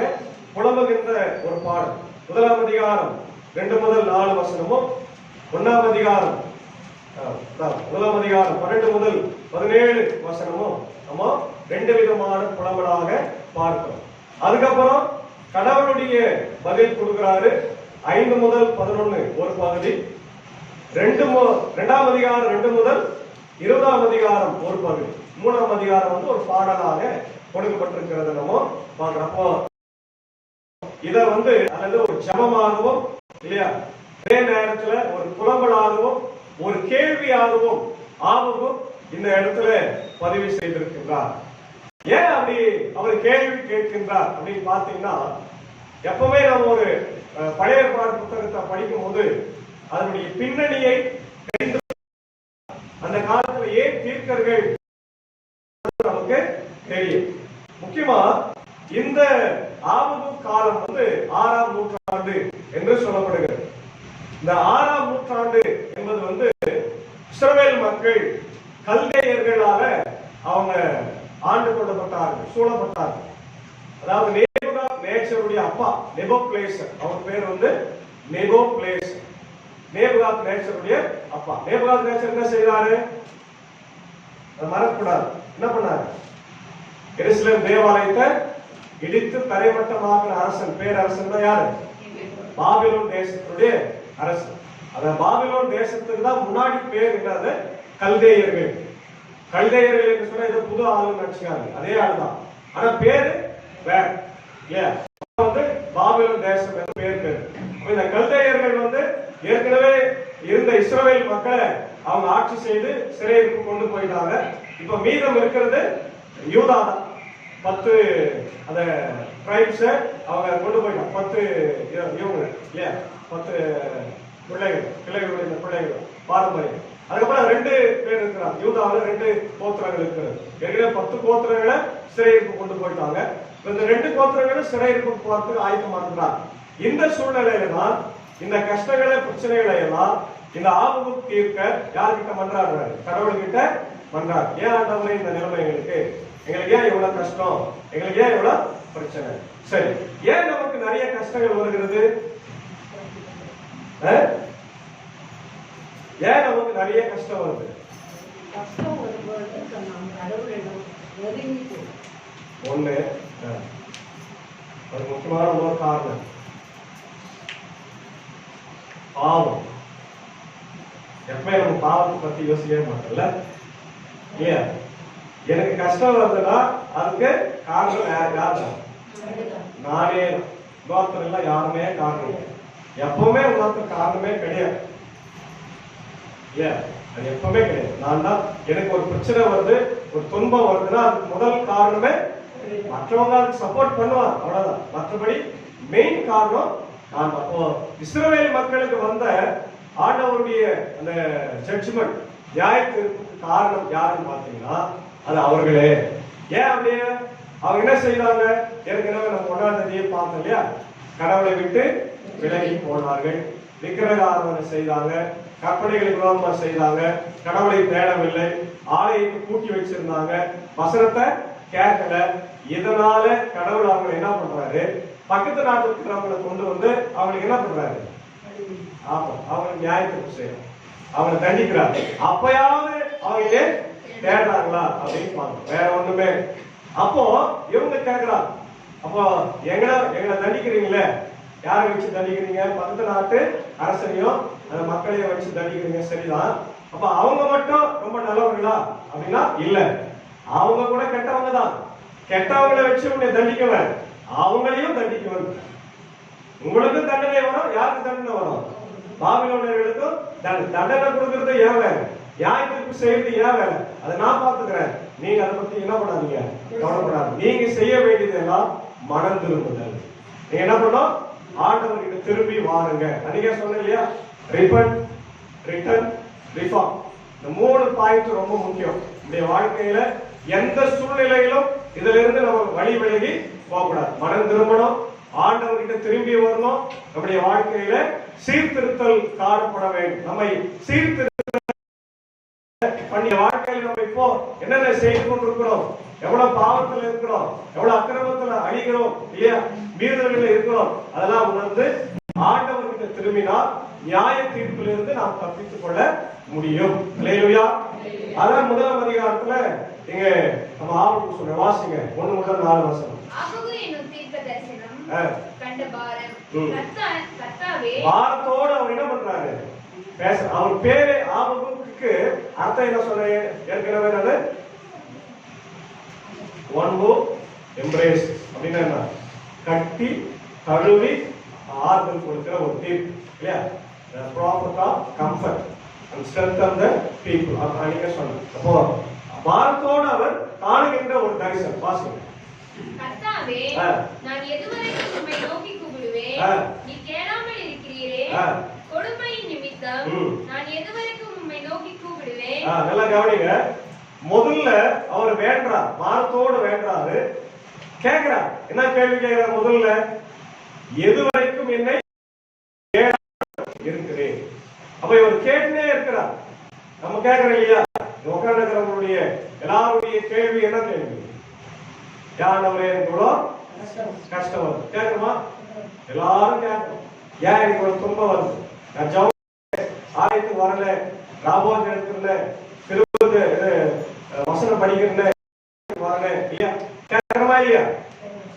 புலம்புகின்ற ஒரு பாடல். 1ஆம் அதிகாரம் 2 முதல் 4 வசனமும், 1ஆம் அதிகாரம் 12 முதல் 17 வசனமும் நம்ம 2 விதமான புலம்பலாக பார்க்கிறோம். அதுக்கப்புறம் கடவுளுடைய பதில் கொடுக்கிறாரு. 5 முதல் 11 ஒரு பகுதி, 2ஆம் அதிகாரம் 2 முதல் 20ஆம் அதிகாரம் ஒரு பகுதி, 3ஆம் அதிகாரம் வந்து ஒரு பாடலாக கொடுக்கப்பட்டிருக்கிறது நம்ம பார்க்கிறப்போ இத வந்து அல்லது ஒரு ஜெபமாகவும் இல்லையா, அதே நேரத்துல ஒரு புலம்பலாகவும் ஒரு கேள்வியாகவும் ஆகவும் இந்த இடத்துல பதிவு செய்திருக்கின்றார். ஏன் அப்படி அவர் கேள்வி கேட்கின்றார் அப்படின்னு பாத்தீங்கன்னா, எப்பவுமே நம்ம ஒரு பழைய ஏற்பாடு புத்தகத்தை படிக்கும் போது அதனுடைய பின்னணியை அந்த காலத்துல ஏன் தீர்க்கர்கள் நமக்கு தெரியும். முக்கியமா இந்த ஆபத்து காலம் வந்து 6ஆம் நூற்றாண்டு என்று சொல்லப்படுகிறது. இந்த 6ஆம் நூற்றாண்டு என்பது வந்து இஸ்ரவேல் மக்கள் கல்தேயர்களால அவங்க ஆண்டு கொள்ளப்பட்டார்கள், சூழப்பட்டார்கள். அதாவது நேபுகாத்நேச்சருடைய அப்பா நெபுகாத்நேச்சர், அவர் பேர் வந்து நெபுகாத்நேச்சர். நேபுகாத்நேச்சருடைய அப்பா. நேபுகாத்நேச்சர் என்ன செய்தாரு? மறக்கக்கூடாது. என்ன பண்ணாரு? எருசலேம் தேவாலயத்தை இடித்து தரைமட்டமாக்கின அரசன். பேரரசன் தான் யாரு? பாபிலோன் தேசத்துடைய அரசன். அந்த பாபிலோன் தேசத்துக்கு தான் முன்னாடி பேர் என்னது? கல்தேயர்கள். கல்தேயர்கள் என்று சொன்னா இது புது ஆளுன்னு நினைச்சுக்காங்க, அதே ஆளுதான், ஆனா பேரு வேற. வந்து பாபிலோன் தேசம் என்று பேர். இந்த கல்தேயர்கள் வந்து ஏற்கனவே இருந்த இஸ்ரவேல் மக்களை அவங்க ஆட்சி செய்து சிறைக்கு கொண்டு போயிட்டாங்க. இப்ப மீதம் இருக்கிறது யூதா தான். 10 அந்த ட்ரைப்ஸ் அவங்க கொண்டு போயிட்டாங்க. 10 இவங்க இல்லையா, 10 பிள்ளைகள் பாரம்பரியம். அதுக்கப்புறம் 2 பேர் இருக்கிறாங்க. யூதாவில் 2 கோத்திரங்கள் இருக்கிறது. ஏற்கனவே 10 கோத்திரங்களை சிறையிருப்பு கொண்டு போயிட்டாங்க. இந்த 2 கோத்திரங்களும் சிறையிருப்பு போறதுக்கு ஆயத்தமா இருக்கிறாங்க. இந்த சூழ்நிலையில தான் இந்த கஷ்டங்களை பிரச்சனைகளை எல்லாம் இந்த ஆபத்து தீர்க்க யார்கிட்ட மன்றாடுறாரு? கடவுள்கிட்ட மன்றாடு. ஏன் ஆண்டவரே இந்த நிலைமை எங்களுக்கு ஏன் இவ்வளவு கஷ்டம், எங்களுக்கு ஏன் இவ்வளவு பிரச்சனை? சரி, ஏன் நமக்கு நிறைய கஷ்டங்கள் வருகிறது? ஏன் நமக்கு நிறைய கஷ்டம் வருது? ஒண்ணு, ஒரு முக்கியமான ஒரு காரணம் பாவம். எப்பவுமே நம்ம பாவத்தை பத்தி யோசிக்கவே மாட்டோம்ல இல்லையா? எனக்கு கஷ்டம் வருதுன்னா அதுக்கு காரணம் யாரு? நானே. உலகத்துல எல்லாம் யாருமே காரணம். எப்பவுமே உலகத்துக்கு காரணமே கிடையாது இல்லையா? அது எப்பவுமே கிடையாது. நான் தான். எனக்கு ஒரு பிரச்சனை வருது, ஒரு துன்பம் வருதுன்னா அதுக்கு முதல் காரணமே மற்றவங்க அதுக்கு சப்போர்ட் பண்ணுவாங்க, அவ்வளவுதான். மற்றபடி மெயின் காரணம் நான். அப்போ இஸ்ரவேல் மக்களுக்கு வந்த ஆண்டவருடைய அந்த ஜட்ஜ்மெண்ட், நியாயத்திற்கு காரணம் யாருன்னு பாத்தீங்கன்னா அது அவர்களே. ஏன் அப்படியே? அவங்க என்ன செய்தாங்க? ஏற்கனவே நம்ம 1ஆம் தேதியை பார்த்தோம் இல்லையா? கடவுளை விட்டு விலகி போனார்கள், விக்கிரக ஆராதனை செய்தாங்க, கற்பனைகளுக்கு விரோதமா செய்தாங்க, கடவுளை தேடவில்லை, ஆலயத்தை கூட்டி வச்சிருந்தாங்க, வசனத்தை கேட்கல. இதனால கடவுள் அவங்க என்ன பண்றாரு? பக்கத்து நாட்டுல இருக்கிறவங்களை கொண்டு வந்து அவங்களுக்கு என்ன பண்றாரு? ஆமா, அவங்களுக்கு நியாயத்திற்கு செய்யணும், அவங்களை தண்டிக்கிறாரு. அப்பயாவது அவங்களே தேடுறாங்களா அப்படின்னு பாருங்க, வேற ஒண்ணுமே. அப்போ இவங்க கேட்கிறாங்க, அப்போ எங்களை தண்டிக்கிறீங்களே, யாரை வச்சு தண்டிக்கிறீங்க? பக்கத்து நாட்டு அரசனையும் அந்த மக்களையும் வச்சு தண்டிக்கிறீங்க, சரிதான். அப்ப அவங்க மட்டும் ரொம்ப நல்லவர்களா அப்படின்னா இல்ல, அவங்க கூட கெட்டவங்க தான். கெட்டவங்களை வச்சு உன்னை தண்டிக்கவன், அவங்களையும் தண்டிக்கவன். உங்களுக்கும் தண்டனை வரும். யாருக்கு தண்டனை வரும்? பாபிலோனியர்களுக்கும் தண்டனை கொடுக்கறது ஏன் வேலை, நியாயத்திற்கு செய்யறது ஏன் வேலை, அதை நான் பாத்துக்கிறேன். நீங்க அதை பத்தி என்ன பண்ணாதீங்க, கவலைப்படாது. நீங்க செய்ய வேண்டியது எல்லாம் மனம் திரும்புதல். நீங்க என்ன பண்ணோம்? ஆண்டவர்கிட்ட திரும்பி வாருங்க. அன்னைக்கே சொன்னேன் இல்லையா? Repent, return, reform. இந்த 3 பாயிண்ட் ரொம்ப முக்கியம். நம்முடைய வாழ்க்கையில எந்த சூழ்நிலையிலும் இதுல இருந்து நம்ம வழி விலகி போகக்கூடாது. மனம் திரும்பணும், ஆண்டவர்கிட்ட திரும்பி வரணும். நம்முடைய வாழ்க்கையில சீர்திருத்தல் காணப்பட வேண்டும். நம்மை சீர்திருத்த பண்ணிய வாழ்க்கையில் நம்ம இப்போ என்னென்ன செய்து கொண்டிருக்கிறோம், எவ்வளவு பாவத்தில் இருக்கிறோம், எவ்வளவு அக்கிரமத்துல அழிகிறோம் இல்லையா, மீறுதல்கள் இருக்கிறோம், அதெல்லாம் உணர்ந்து ஆண்டவர்கிட்ட திரும்பினால் நியாய தீர்ப்பிலிருந்து நாம் தப்பித்துக் கொள்ள முடியும். அல்லேலூயா. அதான் 1ஆம் அதிகாரத்துல நீங்க நம்ம ஆபத்து சொல்ற வாசிங்க, 1 முதல் 4 வசனம். பாரத்தோடு அவர் என்ன பண்றாரு? பேச. அவர் பேரு ஆபத்துக்கு அர்த்தம் என்ன சொல்ற? ஏற்கனவே நான் ஒன் ஹூ எம்ப்ரேஸ் அப்படின்னா என்ன? கட்டி தழுவி ஆறுதல் கொடுக்கிற ஒரு தீர்ப்பு இல்லையா? Property of comfort and strengthen the people. அப்படிங்க சொன்னார். அப்போ பாரத்தோடு அவர் காணுகின்ற ஒரு தரிசனம் வாசிங்க. கர்த்தாவே, நான் எதுவரைக்கும் உம்மை நோக்கி கூப்பிடுவேன், நீ கேளாமல் இருக்கிறீரே. கொடுமையின் நிமித்தம் நான் எதுவரைக்கும் உம்மை நோக்கி கூப்பிடுவேன். நல்லா கவனிங்க. முதல்ல அவர் வேண்டார், பாரத்தோடு வேண்டாரு. கேட்கிறார். என்ன கேள்வி கேட்கிறார்? முதல்ல, எதுவரைக்கும் என்னை இருக்கிறேன். அப்ப இவர் கேட்டுனே இருக்கிறார். நம்ம கேட்கிறோம் இல்லையா? உட்காந்துக்கிறவங்களுடைய எல்லாருடைய கேள்வி என்ன கேள்வி? யானவரே கூட கஷ்டம் வருது. கேட்குமா? எல்லாரும் கேட்கணும். ஏன் எனக்கு ஒரு துன்பம் வருது? நான் ஆயத்துக்கு வரல, ராபோஜ் எடுக்கல, திருப்பதி வசனம் படிக்கிறேன் வரல இல்லையா? கேட்கிறமா இல்லையா?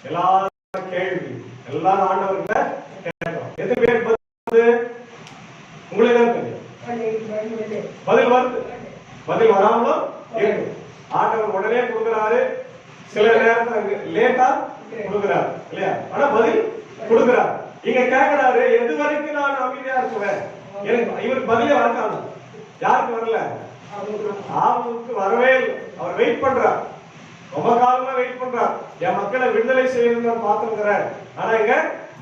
எல்லாரும் கேள்வி, எல்லாரும் ஆண்டவர்கிட்ட கேட்கிறோம். எத்தனை பேர் உங்களுக்கு தான் தெரியும். பதில் வருது, பதில் வராமலும் இருக்கு. ஆண்டவர் உடனே கொடுக்கிறாரு, சில நேரத்துல லேட்டா கொடுக்கிறாரு இல்லையா? ஆனா பதில் கொடுக்கிறார். இங்க கேட்கிறாரு, எது வரைக்கும் நான் அமைதியா இருக்குவேன்? இவருக்கு பதிலே வரக்கான. யாருக்கு வரல? அவருக்கு வரவே இல்லை. அவர் வெயிட் பண்றார், ரொம்ப காலமா வெயிட் பண்றார். என் மக்களை விடுதலை செய்யணும்னு பார்த்துருக்கிறேன், ஆனா இங்க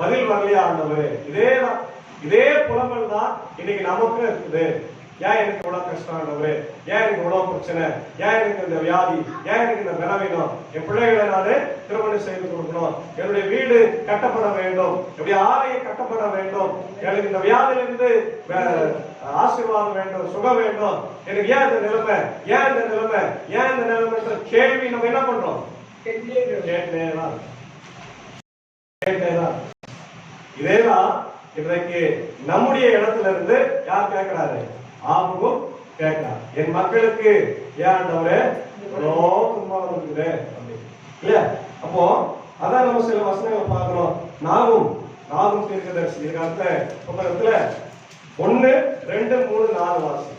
பதில் வரலையா ஆண்டவரே? இதேதான், இதே புலம்பல் தான் இன்னைக்கு நமக்கு இருக்குது. ஏன் எனக்கு இவ்வளவு கஷ்டம் ஆண்டவரே? ஏன் எனக்கு இவ்வளவு பிரச்சனை? ஏன் எனக்கு இந்த வியாதி? ஏன் எனக்கு இந்த பலவீனம்? என் பிள்ளைகளை நானு திருமணம் செய்து கொடுக்கணும், என்னுடைய வீடு கட்டப்பட வேண்டும், என்னுடைய ஆலயம் கட்டப்பட வேண்டும், எனக்கு இந்த வியாதியிலிருந்து ஆசீர்வாதம் வேண்டும், சுகம் வேண்டும். எனக்கு ஏன் இந்த நிலைமை? ஏன் இந்த நிலைமை? ஏன் இந்த நிலைமை என்ற கேள்வி நம்ம என்ன பண்றோம்? கேட்டேதான். இதேதான் இன்றைக்கு நம்முடைய இடத்துல இருந்து யார் கேட்கிறாரு? ஆபுகும் கேட்கிறார். என் மக்களுக்கு ஏன் ஆண்டவரே இவ்வளோ துன்பம் இருக்குது இல்லையா? அப்போ அதான் நம்ம சில வசனங்களை பார்க்கிறோம். நாகும் தீர்க்கதரிசி இதுக்காக புத்தகத்துல 1, 2, 3, 4 வாசி.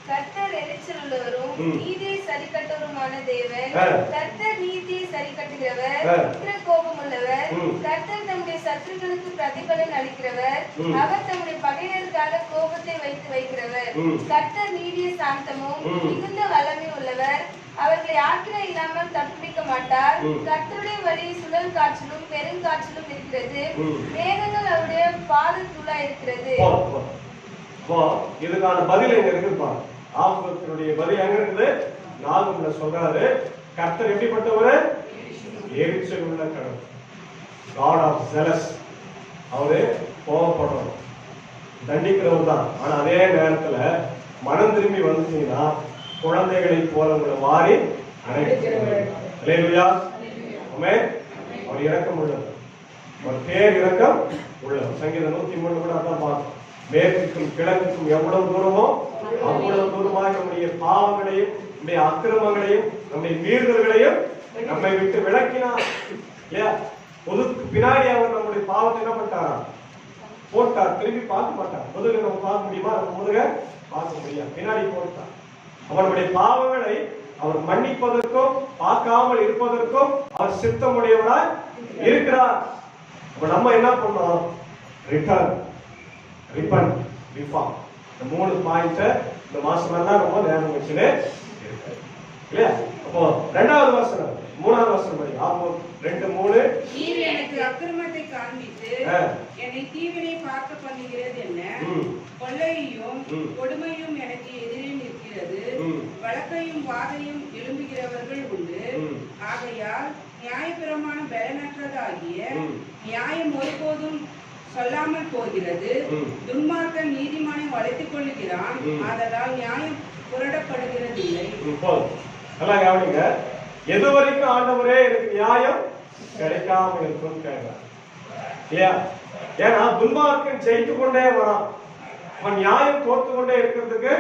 கர்த்தர் எரிச்சல் உள்ளவரும் நீதியை சரிக்கட்டவருமான தேவன். கர்த்தர் நீதியை சரிக்கட்டுகிறவர், உக்கிர கோபம் உள்ளவர். கர்த்தர் தம்முடைய சத்துருக்களுக்கு பிரதிபலன் அளிக்கிறவர், அவர் தம்முடைய பகைவருக்காக கோபத்தை வைக்கிறவர். கர்த்தர் நீதியை சாந்தமும் மிகுந்த வல்லமை உள்ளவர், அவர்களை ஆக்கிர இல்லாமல் தப்புவிக்க மாட்டார். கர்த்தருடைய வழி சுழல் காற்றிலும் பெருங்காற்றிலும் இருக்கிறது, மேகங்கள் அவருடைய பாதத்தூளா இருக்கிறது. இதுக்கான பதில் எங்க இருக்குப்பா? ஆபத்தினுடைய பதில் எங்க இருக்குது? நாகும்ல சொல்றாரு, கர்த்தர் எப்படிப்பட்டவரு? எரிச்சல் உள்ள கடவுள், God of zealous. அவரு கோபப்படுறவர், தண்டிக்கிறவர் தான். ஆனா அதே நேரத்துல மனம் திரும்பி வந்துட்டீங்கன்னா குழந்தைகளை போல உங்களை மாறி அணைக்கிறார். அல்லேலூயா, ஆமென். அவர் இரக்கம் உள்ளவர், அவர் பேர் இரக்கம் உள்ளவர். சங்கீதம் 103 கூட அதான் பார்த்தோம். மேற்கும் கிழக்குக்கும் எவ்வளவு தூரமோ அவ்வளவு தூரமாக நம்முடைய பாவங்களையும் நம்முடைய அக்கிரமங்களையும் நம்முடைய மீறுதல்களையும் நம்மை விட்டு விளக்கினார் இல்லையா? பொதுக்கு பின்னாடி அவர் நம்முடைய பாவத்தை என்ன பண்ணிட்டாரா? போட்டார். திரும்பி பார்க்க மாட்டார். முதுக நம்ம பார்க்க முடியுமா? நம்ம முதுக பார்க்க முடியாது, பின்னாடி போட்டார். அவருடைய பாவங்களை அவர் மன்னிப்பதற்கும் பார்க்காமல் இருப்பதற்கும் அவர் சித்தமுடையவராய் இருக்கிறார். அப்ப நம்ம என்ன பண்ணோம்? Return, ribbon, reform. இந்த 3 பாயிண்ட் இந்த மாசம் எல்லாம் ரொம்ப நேரம் வச்சுன்னு இருக்கு இல்லையா? அப்போ 2வது வசனம் 3வது வசனம் படி. ஆமா, 2, 3. நீர் எனக்கு அக்கிரமத்தை காண்பித்து என்னை தீவினை பார்க்க பண்ணுகிறது என்ன? கொள்ளையும் கொடுமையும் எனக்கு எதிரே நிற்கிறது, வழக்கையும் வாதையும் எழும்புகிறவர்கள் உண்டு. ஆகையால் நியாயப்பிரமாணம் பலனற்றதாகிய நியாயம் ஒருபோதும் சொல்லாமல் போகிறது. துன்மார்க்கன் நீதிமானை வளைத்துக் கொள்ளுகிறான், ஆதலால் நியாயம் புரடப்படுகிறது இல்லை. நல்லா கவனிங்க. எது வரைக்கும் ஆண்டவரே எனக்கு நியாயம் கிடைக்காம இருக்கும் கேட்கிறார் இல்லையா? ஏன்னா துன்மார்க்கன் ஜெயித்து கொண்டே வரான், அவன் நியாயம் தோற்று கொண்டே இருக்கிறதுக்கு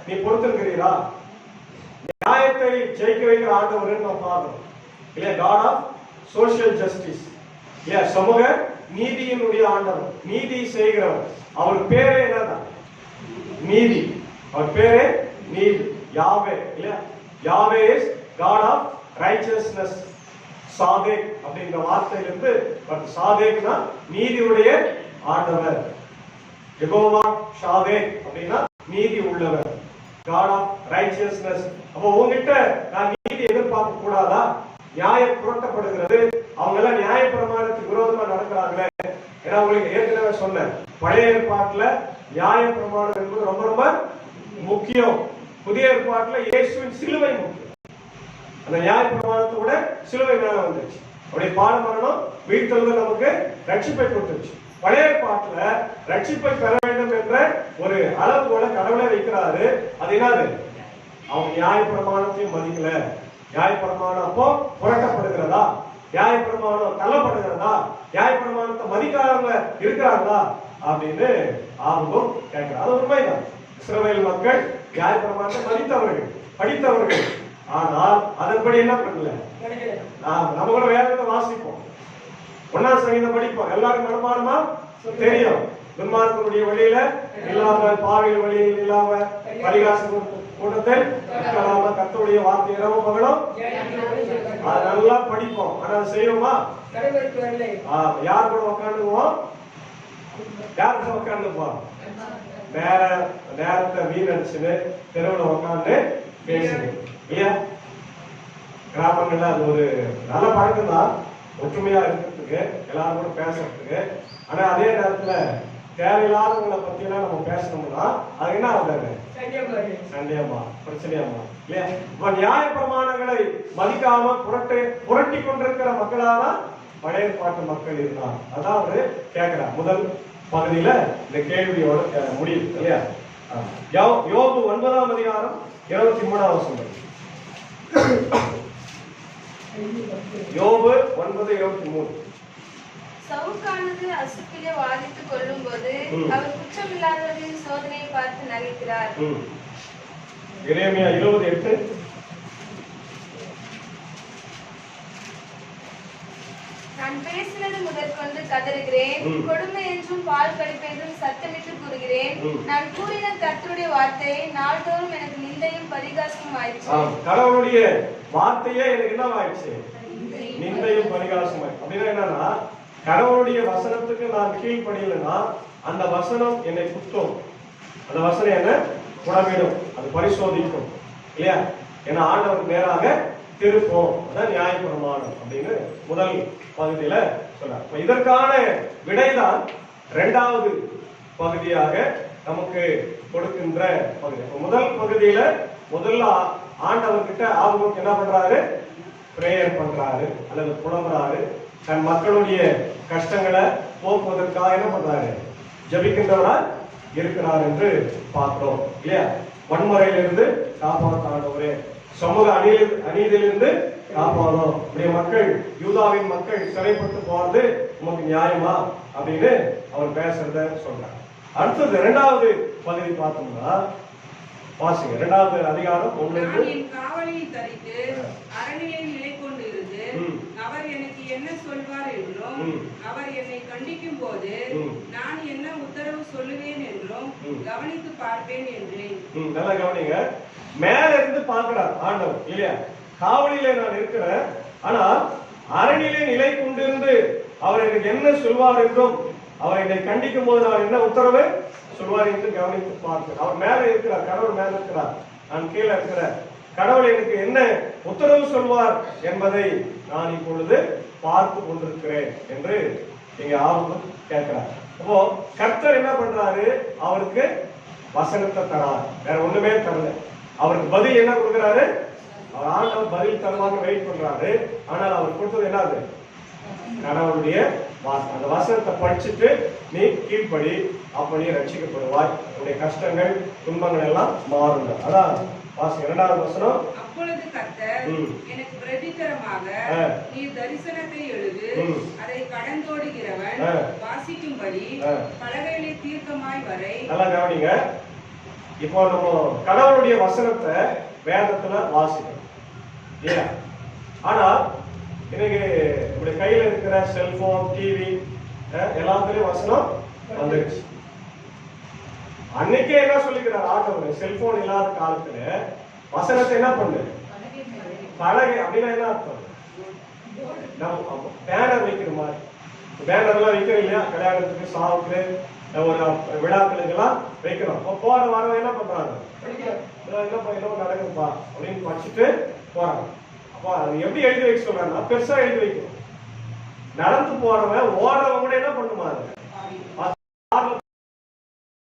நீ பொறுத்திருக்கிறீரா? நியாயத்தை ஜெயிக்க வைக்கிற ஆண்டவர் நம்ம பார்க்கணும் இல்லையா? God of social justice இல்லையா? சமூக நீதியினுடைய ஆண்டவர், நீதி செய்கிறவர். அவர் பேரே என்னதான்? நீதி. அவர் பேரே நீதி, யாவே இல்லையா? யாவே இஸ் God of righteousness. சாதேக் அப்படிங்கிற வார்த்தையிலிருந்து சாதேக்னா நீதியுடைய ஆண்டவர். யெகோவா ஷாதேக் அப்படின்னா நீதி உள்ளவர், God of righteousness. அப்போ உங்ககிட்ட நான் நீதி எதிர்பார்க்க கூடாதா? நியாயம் புரட்டப்படுகிறது. அவங்க எல்லாம் நியாய பிரமாணத்துக்கு விரோதமா நடக்கிறாங்களே. ஏன்னா உங்களுக்கு ஏற்கனவே சொன்னேன், பழைய ஏற்பாட்டுல நியாய பிரமாணம் என்பது ரொம்ப ரொம்ப முக்கியம். புதிய ஏற்பாட்டுல இயேசுவின் சிலுவை முக்கியம். அந்த நியாய பிரமாணத்தை விட சிலுவை மேல வந்துச்சு. அவருடைய பாட மரணம் உயிர்த்தெழுதல் நமக்கு ரட்சிப்பை கொடுத்துருச்சு. பழைய பாட்டுல ரட்சிப்பை பெற வேண்டும் என்ற ஒரு அளவுகோல கடவுளை வைக்கிறாரு. அது என்னது? அவங்க நியாயப்பிரமாணத்தையும் மதிக்கல. நியாயப்பிரமாணம் அப்போ புரட்டப்படுகிறதா? நியாயப்பிரமாணம் தள்ளப்படுகிறதா? நியாயப்பிரமாணத்தை மதிக்காதவங்க இருக்கிறாங்களா அப்படின்னு ஆர்வம் கேட்கிறார். அது உண்மைதான். இஸ்ரவேல் மக்கள் நியாயப்பிரமாணத்தை மதித்தவர்கள், படித்தவர்கள். ஆனால் அதன்படி என்ன பண்ணல? நம்ம கூட வேதத்தை வாசிப்போம், ஒன்னாம் சங்கீதம் படிப்போம், எல்லாரும் மனமானமா தெரியும். துன்மார்க்கனுடைய வழியில இல்லாம, பாவியல் வழியில் இல்லாம, பரிகாச கூட்டத்தில் இல்லாம, கர்த்தருடைய வார்த்தை இரவு பகலும் அது நல்லா படிப்போம். ஆனா அதை செய்வோமா? யார் கூட உட்காந்துக்குவோம்? யார் கூட உட்காந்துப்போம்? நேரத்தை வீணடிச்சுன்னு தெருவில் உட்காந்து பேசுது இல்லையா? கிராமங்கள்ல அது ஒரு நல்ல பழக்கம் தான், ஒற்றுமையா இருக்கிறதுக்கு, எல்லாரும் கூட பேசுறதுக்கு. ஆனா அதே நேரத்துல தேவையில்லாதவங்களை பத்தி எல்லாம் நம்ம பேசணும்னா அது என்ன ஆகுது? சண்டையாமா, பிரச்சனையாமா இல்லையா? இப்ப நியாய பிரமாணங்களை மதிக்காம புரட்டி கொண்டிருக்கிற மக்களாதான் பழைய பாட்டு மக்கள் இருந்தான். அதான் அவரு கேட்கிறார். முதல் பகுதியில இந்த கேள்வியோட முடியும் இல்லையா? யோபு 9ஆம் அதிகாரம் 23ஆம் வசனம். யோபு 9:23. சவுக்கானது அசுக்கிலே வாதித்துக் கொள்ளும் போது அவர் குற்றமில்லாதவர்களின் சோதனையை பார்த்து நகைக்கிறார். எரேமியா 20:8. நான் பேசினது முதற்கொண்டு கதறுகிறேன், கொடுமை என்றும் பால் கடிப்பு என்றும் சத்தமிட்டு கூறுகிறேன். நான் கூறின கர்த்தருடைய வார்த்தையை நாள்தோறும் எனக்கு நிந்தையும் பரிகாசமும் ஆயிடுச்சு. கடவுளுடைய வார்த்தையே எனக்கு என்ன ஆயிடுச்சு? நிந்தையும் பரிகாசம். அப்படின்னா என்னன்னா, கடவுளுடைய வசனத்துக்கு நான் கீழ்ப்படியலைன்னா அந்த வசனம் என்னை குத்தும், அந்த வசனம் என்ன குணமிடும், அது பரிசோதிக்கும் இல்லையா? ஏன்னா ஆண்டவருக்கு நேராக திருப்போம். அதான் நியாயப்பிரமாணம் அப்படின்னு முதல் பகுதியில சொல்றார். இதற்கான விடைதான் இரண்டாவது பகுதியாக நமக்கு கொடுக்கின்ற பகுதி. முதல் பகுதியில முதல்ல ஆண்டவர்கிட்ட ஆர்வம் என்ன பண்றாரு? பிரேயர் பண்றாரு அல்லது புலம்புறாரு. தன் மக்களுடைய கஷ்டங்களை போக்குவதற்காக என்ன பண்றாரு? ஜபிக்கின்றவரா இருக்கிறார் என்று பார்க்கிறோம் இல்லையா? வன்முறையிலிருந்து காப்பாற்றாண்டவரே, சமூக அநீதியிலிருந்து காப்பாடும். இப்படிய மக்கள், யூதாவின் மக்கள் சிறைப்பட்டு போறது உமக்கு நியாயமா அப்படின்னு அவர் பேசுறத சொல்றார். அடுத்தது இரண்டாவது பகுதி பார்த்தோம்னா, வாசிங்க 2வது அதிகாரம் 1. காவலில் தரித்து அறநிலையில் நிலை கொண்டிருந்து அவர் எனக்கு என்ன சொல்வார் என்றும் அவர் என்னை கண்டிக்கும் போது நான் என்ன உத்தரவு சொல்லுவேன் என்றும் கவனித்து பார்ப்பேன் என்றேன். நல்லா கவனிங்க. மேல இருந்து பார்க்கிறார் ஆண்டவர் இல்லையா? காவலிலே நான் இருக்கிறேன், ஆனா அறநிலை நிலை கொண்டிருந்து அவர் எனக்கு என்ன சொல்வார் என்றும் அவர் என்னை கண்டிக்கும் போது நான் என்ன உத்தரவு சொல்வார் என்று கவனித்து பார்க்கிறேன். அவர் மேல இருக்கிறார், கடவுள் மேல இருக்கிறார், நான் கீழே இருக்கிறேன். கடவுள் எனக்கு என்ன உத்தரவு சொல்வார் என்பதை நான் இப்பொழுது பார்த்து கொண்டிருக்கிறேன் என்று இங்க ஆர்வம் கேட்கிறார். அப்போ கர்த்தர் என்ன பண்றாரு? அவருக்கு வசனத்தை தரார், வேற ஒண்ணுமே தரல. அவருக்கு பதில் என்ன கொடுக்கிறாரு? அவர் ஆண்டவர் பதில் தருவாங்க வெயிட் பண்றாரு. ஆனால் அவர் கொடுத்தது என்னது? கடவுளுடைய வாசம். அந்த வசனத்தை படிச்சுட்டு நீ கீழ்ப்படி, அப்ப நீ ரட்சிக்கப்படுவாய், உன்னுடைய கஷ்டங்கள் துன்பங்கள் எல்லாம் மாறுங்க. அதான் வாசம் 2வது வசனம். அப்பொழுது கர்த்தர் எனக்கு பிரதித்தரமாக நீ தரிசனத்தை எழுது, அதை கடந்தோடுகிறவன் வாசிக்கும்படி பலகைகளை தீர்க்கமாய் வரை. நல்லா கவனிங்க. இப்போ நம்ம கடவுளுடைய வசனத்தை வேதத்துல வாசிக்கணும் இல்லையா? ஆனா இன்னைக்கு இப்படி கையில இருக்கிற செல்போன், டிவி எல்லாத்துலயும் வசனம் வந்துருச்சு. அன்னைக்கே என்ன சொல்லிக்கிறார் ஆண்டவர்? செல்போன் இல்லாத காலத்துல வசனத்தை என்ன பண்ணு? பலகை. அப்படின்னா என்ன அர்த்தம்? நம்ம பேனர் வைக்கிற மாதிரி. பேனர் எல்லாம் வைக்கிறோம் இல்லையா? கல்யாணத்துக்கு, சாவுக்கு, ஒரு விழாக்களுக்கு எல்லாம் வைக்கிறோம். போற வாரம் என்ன பண்றாங்க? என்ன நடக்குதுப்பா அப்படின்னு படிச்சுட்டு போறாங்க. அப்போ அது எப்படி எழுதி வைக்க சொல்றாங்கன்னா, பெருசா எழுதி வைக்கணும். நடந்து போறவன் ஓடுறவங்க கூட என்ன பண்ணுமா?